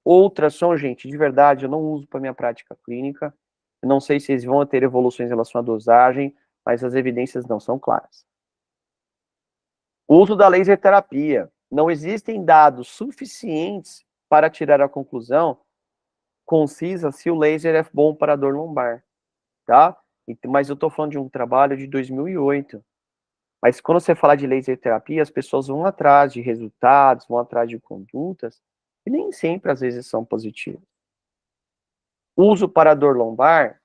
O ultrassom, gente, de verdade, eu não uso para minha prática clínica. Eu não sei se eles vão ter evoluções em relação à dosagem, mas as evidências não são claras. O uso da laser terapia. Não existem dados suficientes para tirar a conclusão concisa se o laser é bom para a dor lombar, tá? Mas eu estou falando de um trabalho de 2008. Mas quando você fala de laser terapia, as pessoas vão atrás de resultados, vão atrás de condutas, e nem sempre, às vezes, são positivas. Uso para dor lombar,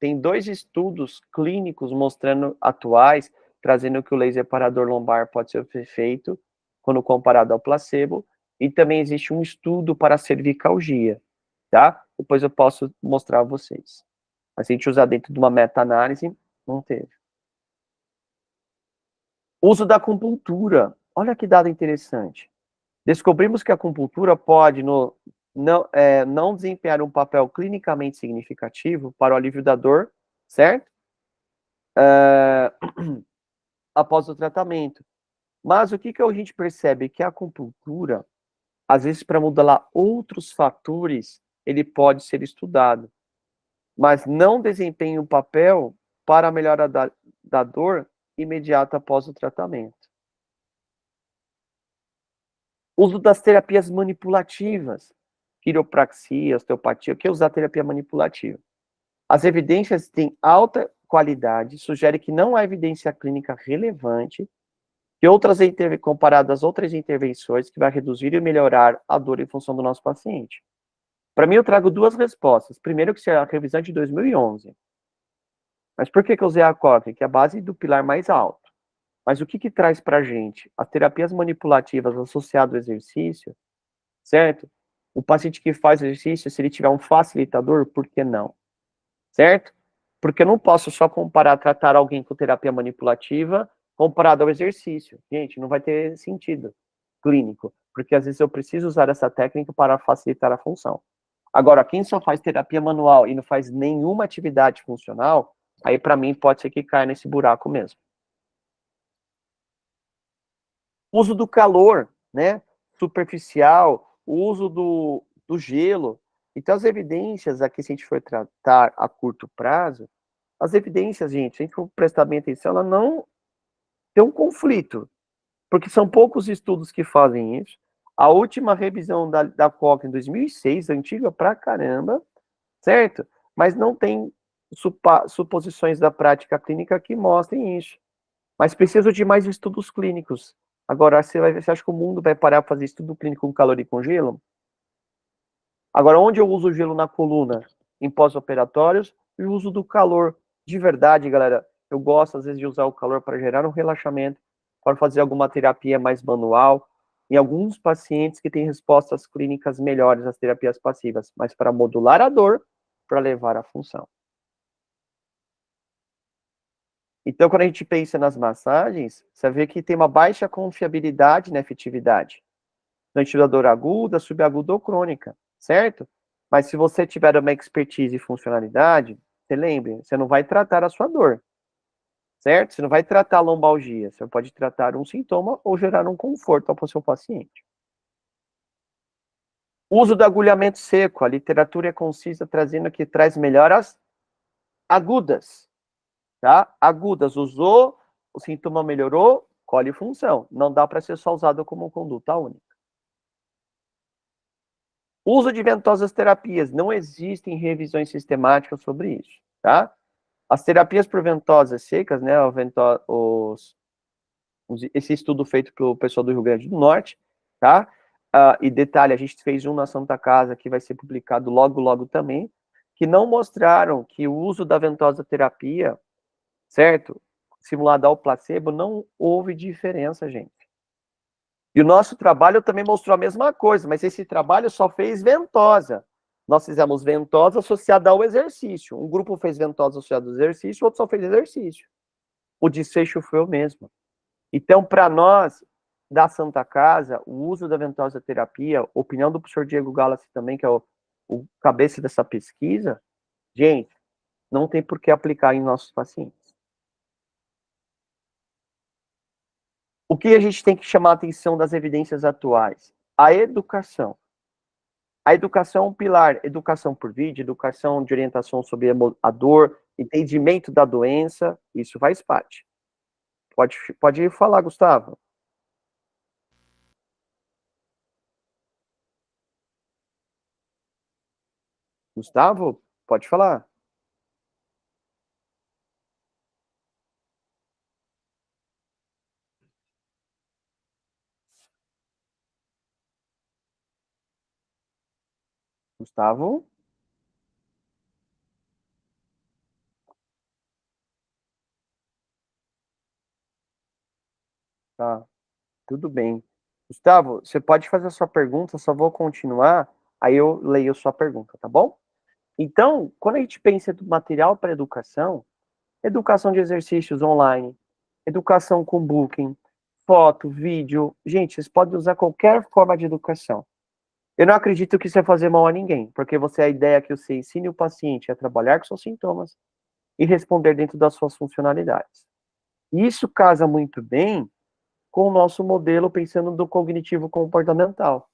tem 2 estudos clínicos mostrando atuais, trazendo que o laser para dor lombar pode ser feito quando comparado ao placebo, e também existe um estudo para cervicalgia, tá? Depois eu posso mostrar a vocês. Mas se a gente usar dentro de uma meta-análise, não teve. Uso da acupuntura. Olha que dado interessante. Descobrimos que a acupuntura pode não desempenhar um papel clinicamente significativo para o alívio da dor, certo? Após o tratamento. Mas o que a gente percebe? Que a acupuntura, às vezes, para modelar outros fatores, ele pode ser estudado, mas não desempenha um papel para a melhora da dor imediata após o tratamento. Uso das terapias manipulativas, quiropraxia, osteopatia. O que é usar terapia manipulativa? As evidências têm alta qualidade, sugere que não há evidência clínica relevante que comparadas às outras intervenções que vai reduzir e melhorar a dor em função do nosso paciente. Para mim, eu trago duas respostas. Primeiro, que é a revisão de 2011. Mas por que eu usei a Cochrane? Que é a base do pilar mais alto. Mas o que traz para a gente? As terapias manipulativas associadas ao exercício, certo? O paciente que faz exercício, se ele tiver um facilitador, por que não? Certo? Porque eu não posso só tratar alguém com terapia manipulativa comparado ao exercício. Gente, não vai ter sentido clínico, porque às vezes eu preciso usar essa técnica para facilitar a função. Agora, quem só faz terapia manual e não faz nenhuma atividade funcional, aí para mim pode ser que caia nesse buraco mesmo. Uso do calor, né, superficial, o uso do gelo. Então, as evidências aqui, se a gente for tratar a curto prazo, as evidências, gente, se a gente for prestar bem atenção, ela não tem um conflito, porque são poucos estudos que fazem isso. A última revisão da Cochrane em 2006, antiga pra caramba, certo? Mas não tem suposições da prática clínica que mostrem isso. Mas preciso de mais estudos clínicos. Agora, você acha que o mundo vai parar para fazer estudo clínico com calor e com gelo? Agora, onde eu uso o gelo na coluna? Em pós-operatórios, e o uso do calor. De verdade, galera, eu gosto, às vezes, de usar o calor para gerar um relaxamento, para fazer alguma terapia mais manual, em alguns pacientes que têm respostas clínicas melhores às terapias passivas, mas para modular a dor, para levar a função. Então, quando a gente pensa nas massagens, você vê que tem uma baixa confiabilidade na efetividade. No da dor aguda, subaguda ou crônica, certo? Mas se você tiver uma expertise e funcionalidade, você lembre, você não vai tratar a sua dor, certo? Você não vai tratar a lombalgia, você pode tratar um sintoma ou gerar um conforto para o seu paciente. Uso do agulhamento seco, a literatura é concisa trazendo que traz melhoras agudas, tá? Agudas, usou, o sintoma melhorou, colhe função. Não dá para ser só usado como conduta única. Uso de ventosas terapias. Não existem revisões sistemáticas sobre isso, tá? As terapias por ventosas secas, né, esse estudo feito pelo pessoal do Rio Grande do Norte, tá? E detalhe, a gente fez um na Santa Casa, que vai ser publicado logo, logo também, que não mostraram que o uso da ventosa terapia, certo? Simulado ao placebo, não houve diferença, gente. E o nosso trabalho também mostrou a mesma coisa, mas esse trabalho só fez ventosa. Nós fizemos ventosa associada ao exercício. Um grupo fez ventosa associada ao exercício, o outro só fez exercício. O desfecho foi o mesmo. Então, para nós, da Santa Casa, o uso da ventosa terapia, opinião do professor Diego Galassi também, que é o cabeça dessa pesquisa, gente, não tem por que aplicar em nossos pacientes. O que a gente tem que chamar a atenção das evidências atuais? A educação. A educação é um pilar. Educação por vídeo, educação de orientação sobre a dor, entendimento da doença, isso faz parte. Pode falar, Gustavo. Gustavo, pode falar. Gustavo? Tá, tudo bem. Gustavo, você pode fazer a sua pergunta, só vou continuar, aí eu leio a sua pergunta, tá bom? Então, quando a gente pensa do material para educação de exercícios online, educação com booking, foto, vídeo, gente, vocês podem usar qualquer forma de educação. Eu não acredito que isso é fazer mal a ninguém, porque você a ideia é que você ensine o paciente a trabalhar com seus sintomas e responder dentro das suas funcionalidades. E isso casa muito bem com o nosso modelo pensando do cognitivo comportamental.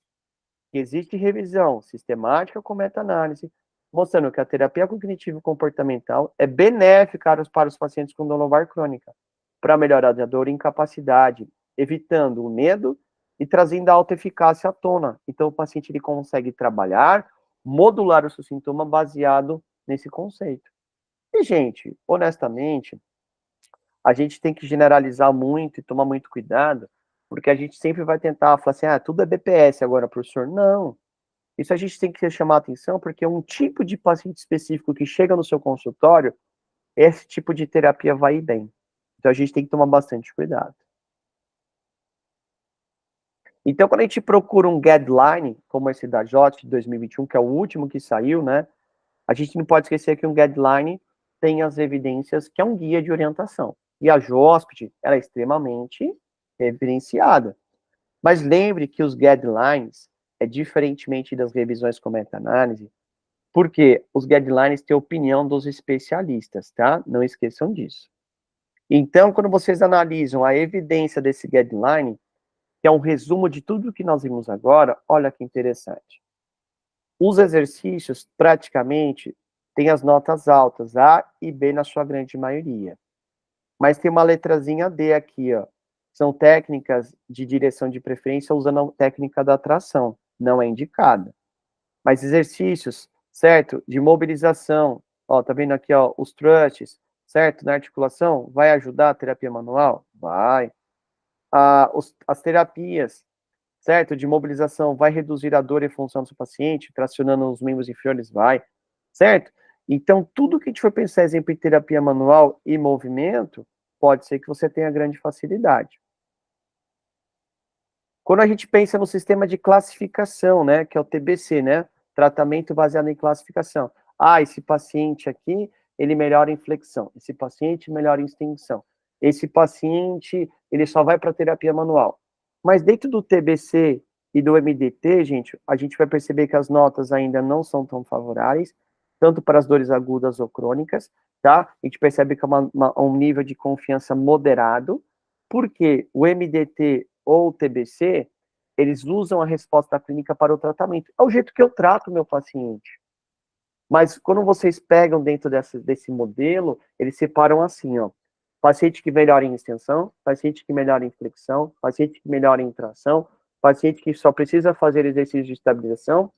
Existe revisão sistemática com meta-análise, mostrando que a terapia cognitivo comportamental é benéfica para os pacientes com dor lombar crônica, para melhorar a dor e incapacidade, evitando o medo e trazendo a alta eficácia à tona. Então, o paciente ele consegue trabalhar, modular o seu sintoma baseado nesse conceito. E, gente, honestamente, a gente tem que generalizar muito e tomar muito cuidado, porque a gente sempre vai tentar falar assim, tudo é BPS agora, professor. Não. Isso a gente tem que chamar a atenção, porque um tipo de paciente específico que chega no seu consultório, esse tipo de terapia vai ir bem. Então, a gente tem que tomar bastante cuidado. Então, quando a gente procura um guideline, como esse da JOT de 2021, que é o último que saiu, né? A gente não pode esquecer que um guideline tem as evidências, que é um guia de orientação. E a JOSPT, ela é extremamente evidenciada. Mas lembre que os guidelines, diferentemente das revisões com meta-análise, porque os guidelines têm opinião dos especialistas, tá? Não esqueçam disso. Então, quando vocês analisam a evidência desse guideline, que é um resumo de tudo que nós vimos agora, olha que interessante. Os exercícios, praticamente, têm as notas altas, A e B na sua grande maioria. Mas tem uma letrazinha D aqui, ó. São técnicas de direção de preferência usando a técnica da atração. Não é indicada. Mas exercícios, certo? De mobilização. Ó, tá vendo aqui, ó, os thrusts, certo? Na articulação, vai ajudar a terapia manual? Vai. As terapias, certo? De mobilização, vai reduzir a dor e função do seu paciente, tracionando os membros inferiores? Vai. Certo? Então, tudo que a gente for pensar, exemplo, em terapia manual e movimento, pode ser que você tenha grande facilidade. Quando a gente pensa no sistema de classificação, né, que é o TBC, né, tratamento baseado em classificação. Esse paciente aqui, ele melhora em flexão, esse paciente melhora em extensão, esse paciente, ele só vai para terapia manual. Mas dentro do TBC e do MDT, gente, a gente vai perceber que as notas ainda não são tão favoráveis, tanto para as dores agudas ou crônicas, tá? A gente percebe que é um nível de confiança moderado, porque o MDT ou o TBC, eles usam a resposta clínica para o tratamento. É o jeito que eu trato o meu paciente. Mas quando vocês pegam dentro desse modelo, eles separam assim, ó. Paciente que melhora em extensão, paciente que melhora em flexão, paciente que melhora em tração, paciente que só precisa fazer exercícios de estabilização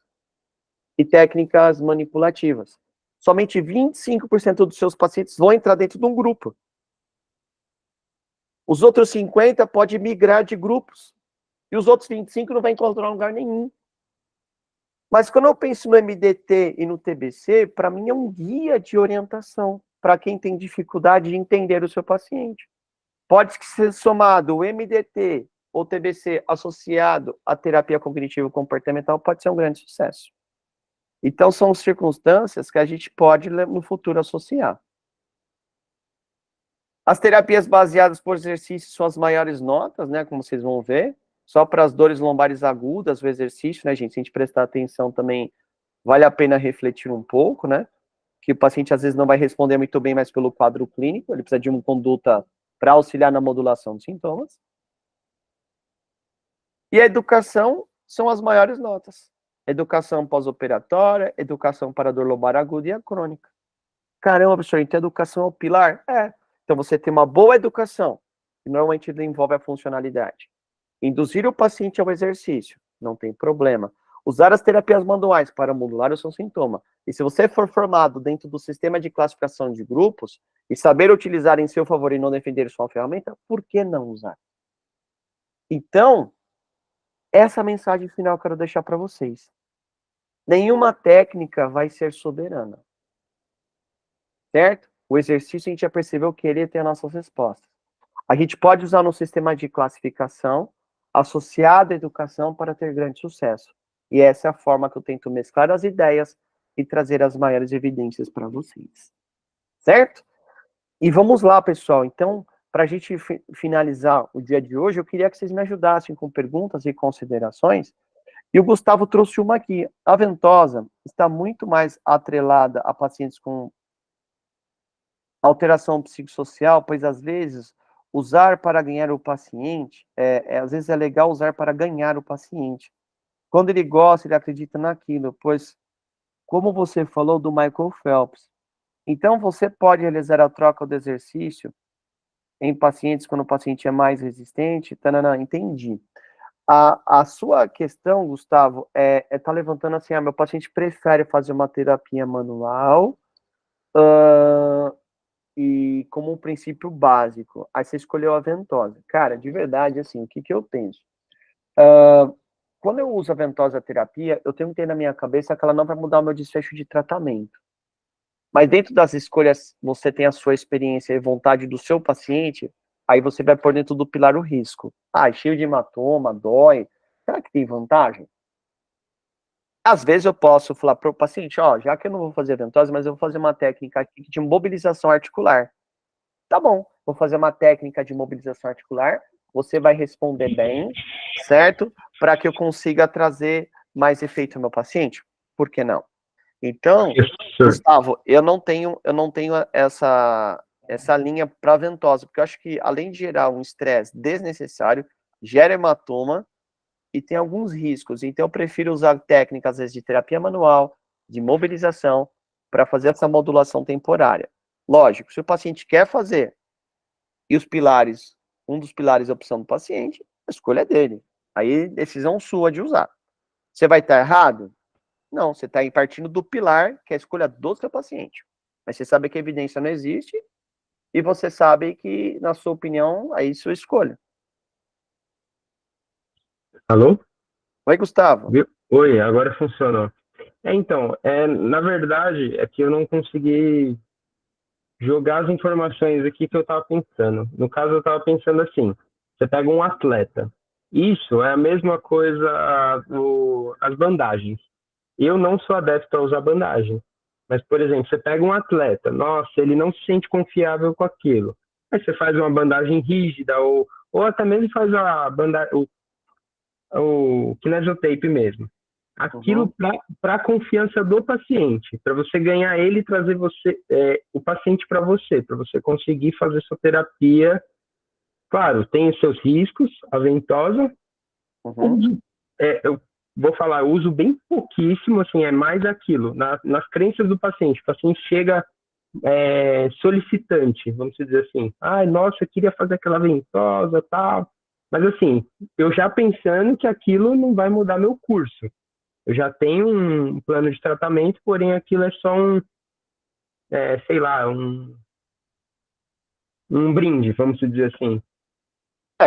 e técnicas manipulativas. Somente 25% dos seus pacientes vão entrar dentro de um grupo. Os outros 50% podem migrar de grupos. E os outros 25% não vai encontrar lugar nenhum. Mas quando eu penso no MDT e no TBC, para mim é um guia de orientação para quem tem dificuldade de entender o seu paciente. Pode ser somado o MDT ou TBC associado à terapia cognitivo-comportamental, pode ser um grande sucesso. Então, são circunstâncias que a gente pode, no futuro, associar. As terapias baseadas por exercício são as maiores notas, né, como vocês vão ver. Só para as dores lombares agudas, o exercício, né, gente? Se a gente prestar atenção também, vale a pena refletir um pouco, né? Que o paciente às vezes não vai responder muito bem, mas pelo quadro clínico, ele precisa de uma conduta para auxiliar na modulação dos sintomas. E a educação são as maiores notas. Educação pós-operatória, educação para dor lombar aguda e a crônica. Caramba, professor, então a educação é o pilar? Então você tem uma boa educação, que normalmente envolve a funcionalidade. Induzir o paciente ao exercício, não tem problema. Usar as terapias manuais para modular o seu sintoma. E se você for formado dentro do sistema de classificação de grupos e saber utilizar em seu favor e não defender sua ferramenta, por que não usar? Então, essa mensagem final eu quero deixar para vocês. Nenhuma técnica vai ser soberana. Certo? O exercício a gente já percebeu que ele tem as nossas respostas. A gente pode usar no sistema de classificação associado à educação para ter grande sucesso. E essa é a forma que eu tento mesclar as ideias e trazer as maiores evidências para vocês. Certo? E vamos lá, pessoal. Então, para a gente finalizar o dia de hoje, eu queria que vocês me ajudassem com perguntas e considerações. E o Gustavo trouxe uma aqui. A ventosa está muito mais atrelada a pacientes com alteração psicossocial, pois às vezes usar para ganhar o paciente, às vezes é legal usar para ganhar o paciente. Quando ele gosta, ele acredita naquilo, pois, como você falou do Michael Phelps, então você pode realizar a troca do exercício em pacientes quando o paciente é mais resistente, entendi. A sua questão, Gustavo, tá levantando assim, meu paciente prefere fazer uma terapia manual, e como um princípio básico. Aí você escolheu a ventosa. Cara, de verdade, assim, o que eu penso? Quando eu uso a ventosa terapia, eu tenho que ter na minha cabeça que ela não vai mudar o meu desfecho de tratamento. Mas dentro das escolhas, você tem a sua experiência e vontade do seu paciente, aí você vai pôr dentro do pilar o risco. Ah, cheio de hematoma, dói. Será que tem vantagem? Às vezes eu posso falar para o paciente, ó, já que eu não vou fazer ventosa, mas eu vou fazer uma técnica aqui de mobilização articular. Tá bom, vou fazer uma técnica de mobilização articular, você vai responder bem, certo? Para que eu consiga trazer mais efeito ao meu paciente? Por que não? Então, Gustavo, eu não tenho essa linha para ventosa, porque eu acho que além de gerar um estresse desnecessário, gera hematoma e tem alguns riscos. Então, eu prefiro usar técnicas, às vezes, de terapia manual, de mobilização, para fazer essa modulação temporária. Lógico, se o paciente quer fazer e os pilares, um dos pilares é a opção do paciente, a escolha é dele. Aí, decisão sua de usar. Você vai estar errado? Não, você está partindo do pilar, que é a escolha do seu paciente. Mas você sabe que a evidência não existe e você sabe que, na sua opinião, aí é sua escolha. Alô? Oi, Gustavo. Oi, agora funcionou. Então, na verdade, é que eu não consegui jogar as informações aqui que eu estava pensando. No caso, eu estava pensando assim: você pega um atleta. Isso é a mesma coisa as bandagens. Eu não sou adepto a usar bandagem. Mas, por exemplo, você pega um atleta, nossa, ele não se sente confiável com aquilo. Aí você faz uma bandagem rígida, ou até mesmo faz o kinesiotape mesmo. Aquilo para a confiança do paciente, para você ganhar ele e trazer o paciente para você conseguir fazer sua terapia. Claro, tem os seus riscos, a ventosa. Eu vou falar, eu uso bem pouquíssimo, assim, é mais aquilo, nas crenças do paciente. O paciente chega solicitante, vamos dizer assim. Ai, nossa, eu queria fazer aquela ventosa, tal. Mas, assim, eu já pensando que aquilo não vai mudar meu curso. Eu já tenho um plano de tratamento, porém aquilo é só sei lá, um brinde, vamos dizer assim.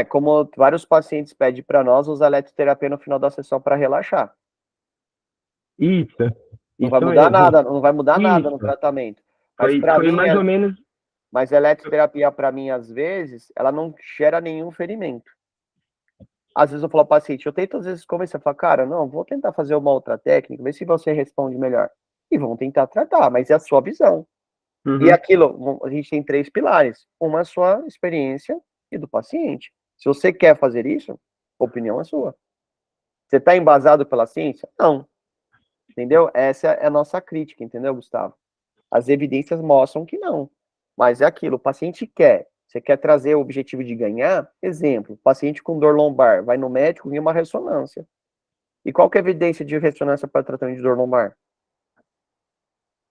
Como vários pacientes pedem para nós, usar eletroterapia no final da sessão para relaxar. Isso. Não vai mudar mesmo. nada, não vai mudar nada no Isso. tratamento. Mas Foi mais ou menos. Mas a eletroterapia, para mim, às vezes, ela não gera nenhum ferimento. Às vezes eu falo ao paciente, eu tento às vezes convencer, eu falo, cara, não, vou tentar fazer uma outra técnica, ver se você responde melhor. E vão tentar tratar, mas é a sua visão. E aquilo, a gente tem 3 pilares. Uma é a sua experiência e do paciente. Se você quer fazer isso, a opinião é sua. Você está embasado pela ciência? Não. Entendeu? Essa é a nossa crítica, entendeu, Gustavo? As evidências mostram que não. Mas é aquilo, o paciente quer. Você quer trazer o objetivo de ganhar? Exemplo, paciente com dor lombar, vai no médico e uma ressonância. E qual que é a evidência de ressonância para tratamento de dor lombar?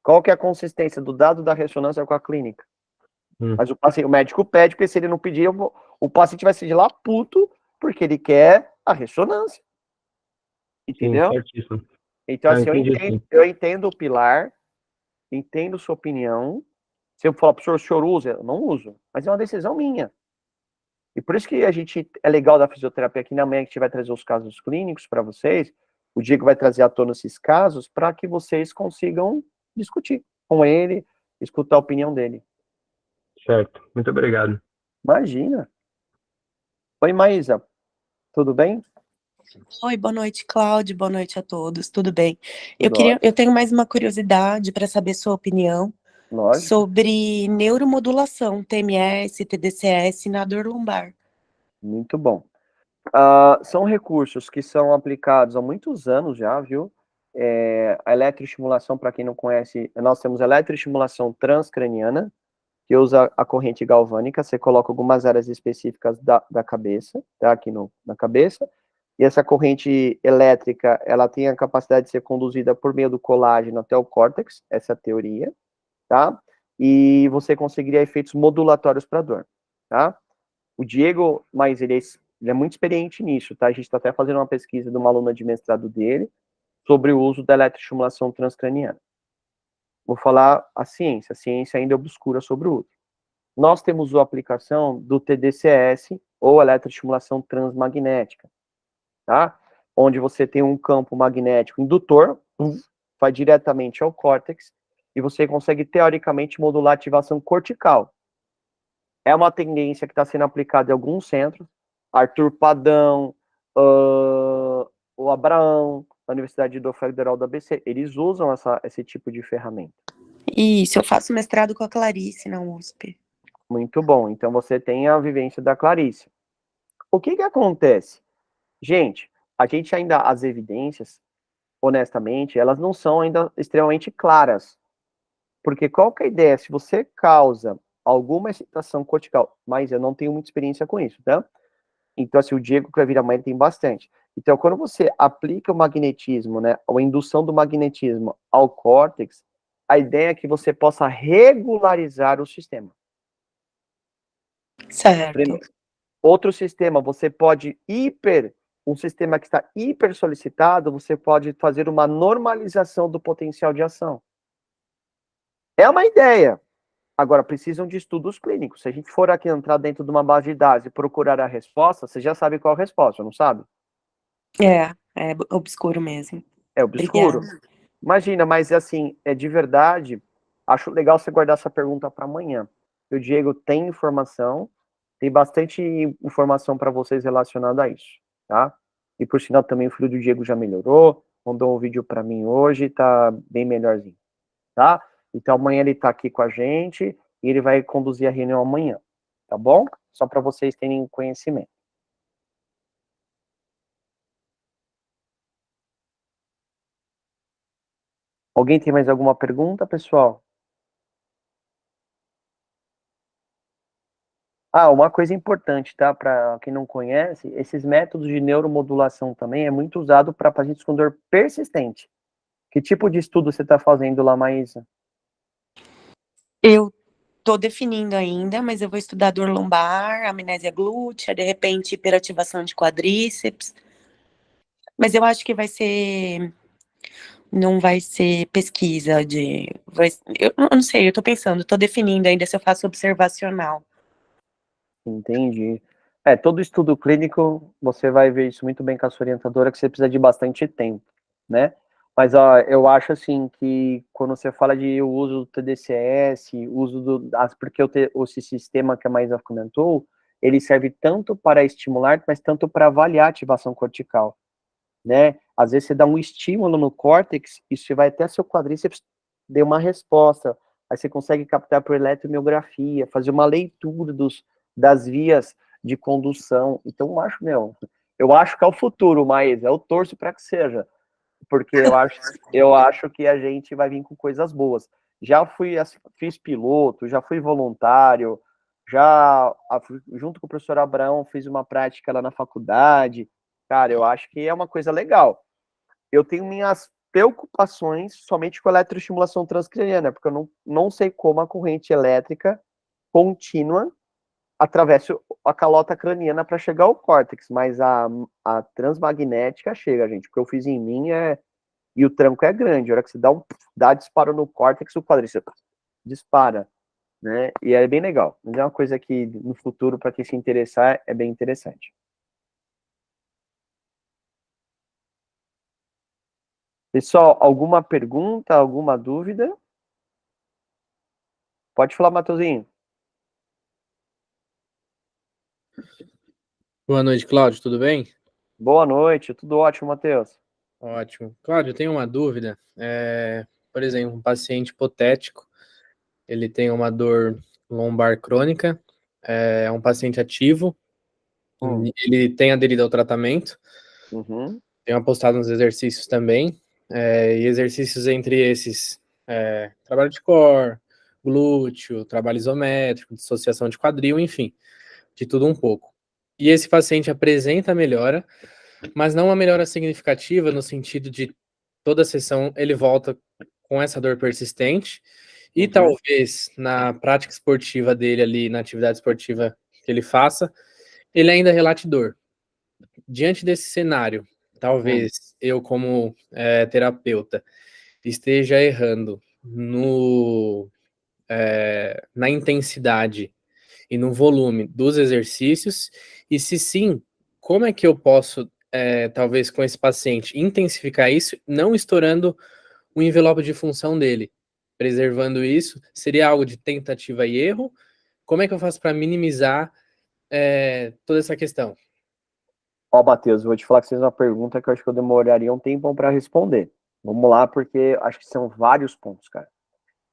Qual que é a consistência do dado da ressonância com a clínica? Mas o médico pede, porque se ele não pedir, o paciente vai sair de lá puto, porque ele quer a ressonância. Entendeu? Sim, certíssimo. Então, assim, eu entendo o pilar, entendo sua opinião. Se eu falar para o senhor usa, eu não uso. Mas é uma decisão minha. E por isso que é legal da fisioterapia aqui na manhã, que a gente vai trazer os casos clínicos para vocês. O Diego vai trazer à tona esses casos para que vocês consigam discutir com ele, escutar a opinião dele. Certo. Muito obrigado. Imagina. Oi, Maísa. Tudo bem? Oi, boa noite, Cláudio. Boa noite a todos. Tudo bem? Tudo Eu tenho mais uma curiosidade para saber sua opinião sobre neuromodulação, TMS, TDCS na dor lombar. Muito bom. São recursos que são aplicados há muitos anos já, viu? A eletroestimulação, para quem não conhece, nós temos eletroestimulação transcraniana, que usa a corrente galvânica, você coloca algumas áreas específicas da cabeça, tá? Aqui na cabeça, e essa corrente elétrica, ela tem a capacidade de ser conduzida por meio do colágeno até o córtex, essa é a teoria, tá? E você conseguiria efeitos modulatórios para dor, tá? O Diego, mas ele é Ele é muito experiente nisso, tá? A gente está até fazendo uma pesquisa de uma aluna de mestrado dele sobre o uso da eletroestimulação transcraniana. Vou falar a ciência ainda é obscura sobre o uso. Nós temos a aplicação do TDCS, ou eletroestimulação transmagnética, tá? Onde você tem um campo magnético indutor, vai diretamente ao córtex, e você consegue, teoricamente, modular a ativação cortical. É uma tendência que está sendo aplicada em alguns centros, Arthur Padão, o Abraão, a Universidade do Federal da ABC, eles usam esse tipo de ferramenta. Isso, eu faço mestrado com a Clarice na USP. Muito bom, então você tem a vivência da Clarice. O que acontece? Gente, a gente ainda, as evidências, honestamente, elas não são ainda extremamente claras. Porque qual que é a ideia? Se você causa alguma excitação cortical, mas eu não tenho muita experiência com isso, tá? Então, assim, o Diego que vai vir amanhã tem bastante. Então, quando você aplica o magnetismo, né, a indução do magnetismo ao córtex, a ideia é que você possa regularizar o sistema. Certo. Primeiro. Outro sistema, você pode um sistema que está hiper solicitado, você pode fazer uma normalização do potencial de ação. É uma ideia. Agora, precisam de estudos clínicos. Se a gente for aqui entrar dentro de uma base de dados e procurar a resposta, você já sabe qual a resposta, não sabe? É obscuro mesmo. É obscuro. Obrigada. Imagina, mas assim, de verdade, acho legal você guardar essa pergunta para amanhã. O Diego tem informação, tem bastante informação para vocês relacionada a isso, tá? E por sinal também o filho do Diego já melhorou, mandou um vídeo para mim hoje, tá bem melhorzinho, tá? Então amanhã ele tá aqui com a gente e ele vai conduzir a reunião amanhã, tá bom? Só para vocês terem conhecimento. Alguém tem mais alguma pergunta, pessoal? Uma coisa importante, tá? Para quem não conhece, esses métodos de neuromodulação também é muito usado para pacientes com dor persistente. Que tipo de estudo você está fazendo lá, Maísa? Eu tô definindo ainda, mas eu vou estudar dor lombar, amnésia glútea, de repente hiperativação de quadríceps. Mas eu acho que não vai ser pesquisa eu não sei, eu tô pensando, tô definindo ainda se eu faço observacional. Entendi. Todo estudo clínico, você vai ver isso muito bem com a sua orientadora, que você precisa de bastante tempo, né? Mas, eu acho, assim, que quando você fala de uso do TDCS, porque esse sistema que a Maísa comentou, ele serve tanto para estimular, mas tanto para avaliar a ativação cortical, né? Às vezes você dá um estímulo no córtex, e você vai até seu quadríceps dê uma resposta, aí você consegue captar por eletromiografia, fazer uma leitura das vias de condução. Então, eu acho que é o futuro, mas eu torço para que seja, porque eu acho que a gente vai vir com coisas boas. Já fiz piloto, já fui voluntário, junto com o professor Abraão, fiz uma prática lá na faculdade. Cara, eu acho que é uma coisa legal. Eu tenho minhas preocupações somente com a eletroestimulação transcraniana, porque eu não sei como a corrente elétrica contínua atravessa a calota craniana para chegar ao córtex, mas a transmagnética chega, gente. O que eu fiz em mim e o tranco é grande. A hora que você dá disparo no córtex, o quadríceps dispara, né? E é bem legal. Mas é uma coisa que no futuro, para quem se interessar, é bem interessante. Pessoal, alguma pergunta, alguma dúvida? Pode falar, Matheusinho. Boa noite, Cláudio, tudo bem? Boa noite, tudo ótimo, Matheus. Ótimo. Cláudio, eu tenho uma dúvida. Por exemplo, um paciente hipotético, ele tem uma dor lombar crônica, é um paciente ativo, ele tem aderido ao tratamento, tem apostado nos exercícios também, e exercícios entre esses, trabalho de core, glúteo, trabalho isométrico, dissociação de quadril, enfim, de tudo um pouco. E esse paciente apresenta melhora, mas não uma melhora significativa no sentido de toda sessão ele volta com essa dor persistente e talvez na prática esportiva dele ali, na atividade esportiva que ele faça, ele ainda relate dor. diante desse cenário, talvez eu, como terapeuta, esteja errando na intensidade e no volume dos exercícios, e se sim, como é que eu posso, talvez com esse paciente, intensificar isso, não estourando o envelope de função dele, preservando isso? Seria algo de tentativa e erro? Como é que eu faço para minimizar toda essa questão? Ó, Matheus, vou te falar que você fez uma pergunta que eu acho que eu demoraria um tempão para responder. Vamos lá, porque acho que são vários pontos, cara.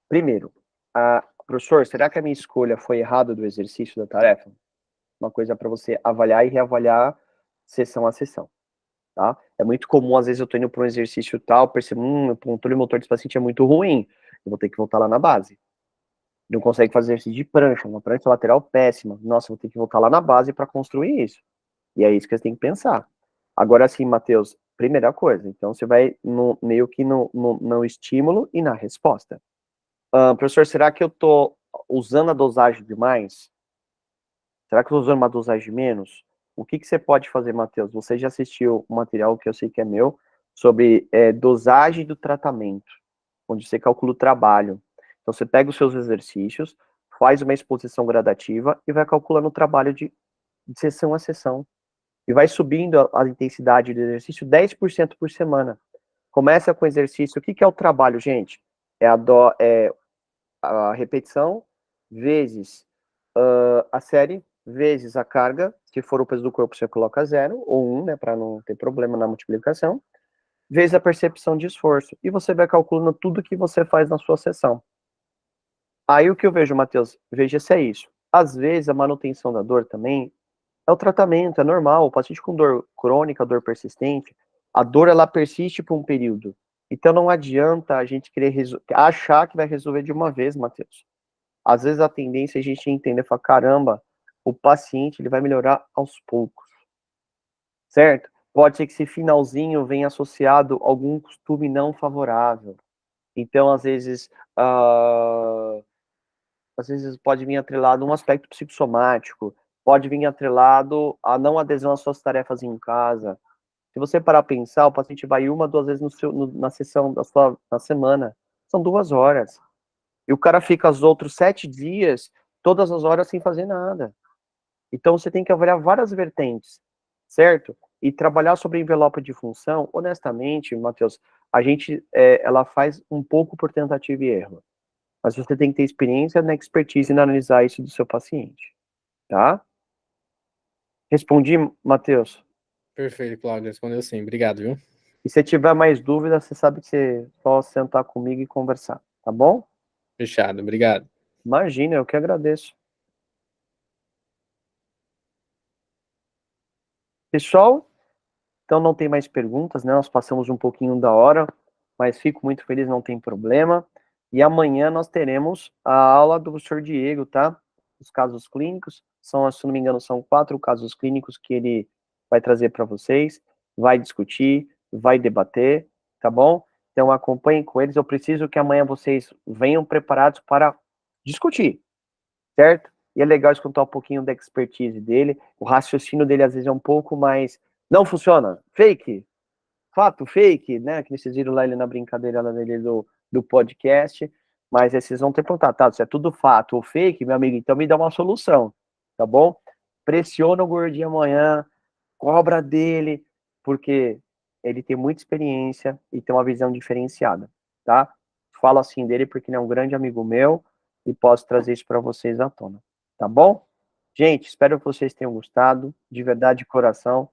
Primeiro, professor, será que a minha escolha foi errada do exercício da tarefa? Uma coisa para você avaliar e reavaliar sessão a sessão, tá? É muito comum, às vezes eu tô indo para um exercício tal, percebo, o controle motor desse paciente é muito ruim, eu vou ter que voltar lá na base. Não consegue fazer exercício de prancha, uma prancha lateral péssima. Nossa, vou ter que voltar lá na base para construir isso. E é isso que você tem que pensar. Agora sim, Matheus, primeira coisa, então você vai meio que no estímulo e na resposta. Professor, será que eu tô usando a dosagem demais? Será que eu tô usando uma dosagem de menos? O que você pode fazer, Matheus? Você já assistiu um material que eu sei que é meu, sobre dosagem do tratamento, onde você calcula o trabalho. Então, você pega os seus exercícios, faz uma exposição gradativa e vai calculando o trabalho de sessão a sessão. E vai subindo a intensidade do exercício 10% por semana. Começa com exercício. O que é o trabalho, gente? É a repetição vezes a série vezes a carga. Se for o peso do corpo, você coloca 0 ou 1, né, para não ter problema na multiplicação, vezes a percepção de esforço. E você vai calculando tudo que você faz na sua sessão. Aí o que eu vejo, Matheus, veja se é isso. Às vezes a manutenção da dor também é o tratamento, é normal. O paciente com dor crônica, dor persistente, a dor ela persiste por um período. Então não adianta a gente querer achar que vai resolver de uma vez, Matheus. Às vezes a tendência é a gente entender, falar, caramba, o paciente ele vai melhorar aos poucos, certo? Pode ser que esse finalzinho venha associado a algum costume não favorável. Então, às vezes pode vir atrelado um aspecto psicossomático, pode vir atrelado a não adesão às suas tarefas em casa. Se você parar para pensar, o paciente vai 1, 2 vezes na sessão na semana. São 2 horas. E o cara fica os outros 7 dias, todas as horas sem fazer nada. Então você tem que avaliar várias vertentes, certo? E trabalhar sobre envelope de função, honestamente, Matheus, a gente, ela faz um pouco por tentativa e erro. Mas você tem que ter experiência na expertise em analisar isso do seu paciente, tá? Respondi, Matheus? Perfeito, Cláudio, respondeu sim. Obrigado, viu? E se tiver mais dúvidas, você sabe que você só sentar comigo e conversar, tá bom? Fechado, obrigado. Imagina, eu que agradeço. Pessoal, então não tem mais perguntas, né? Nós passamos um pouquinho da hora, mas fico muito feliz, não tem problema. E amanhã nós teremos a aula do professor Diego, tá? Os casos clínicos, se não me engano, são 4 casos clínicos que ele vai trazer para vocês, vai discutir, vai debater, tá bom? Então acompanhem com eles. Eu preciso que amanhã vocês venham preparados para discutir, certo? E é legal escutar um pouquinho da expertise dele. O raciocínio dele às vezes é um pouco mais. Não funciona. Fake. Fato, fake, né? Que vocês viram lá ele na brincadeira lá dele do podcast. Mas aí vocês vão ter perguntado, tá? Se é tudo fato ou fake, meu amigo, então me dá uma solução, tá bom? Pressiona o gordinho amanhã, cobra dele, porque ele tem muita experiência e tem uma visão diferenciada, tá? Falo assim dele porque ele é um grande amigo meu e posso trazer isso para vocês à tona, tá bom? Gente, espero que vocês tenham gostado, de verdade, de coração.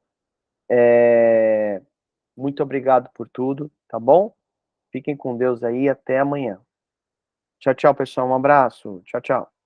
Muito obrigado por tudo, tá bom? Fiquem com Deus aí, até amanhã. Tchau, tchau, pessoal. Um abraço. Tchau, tchau.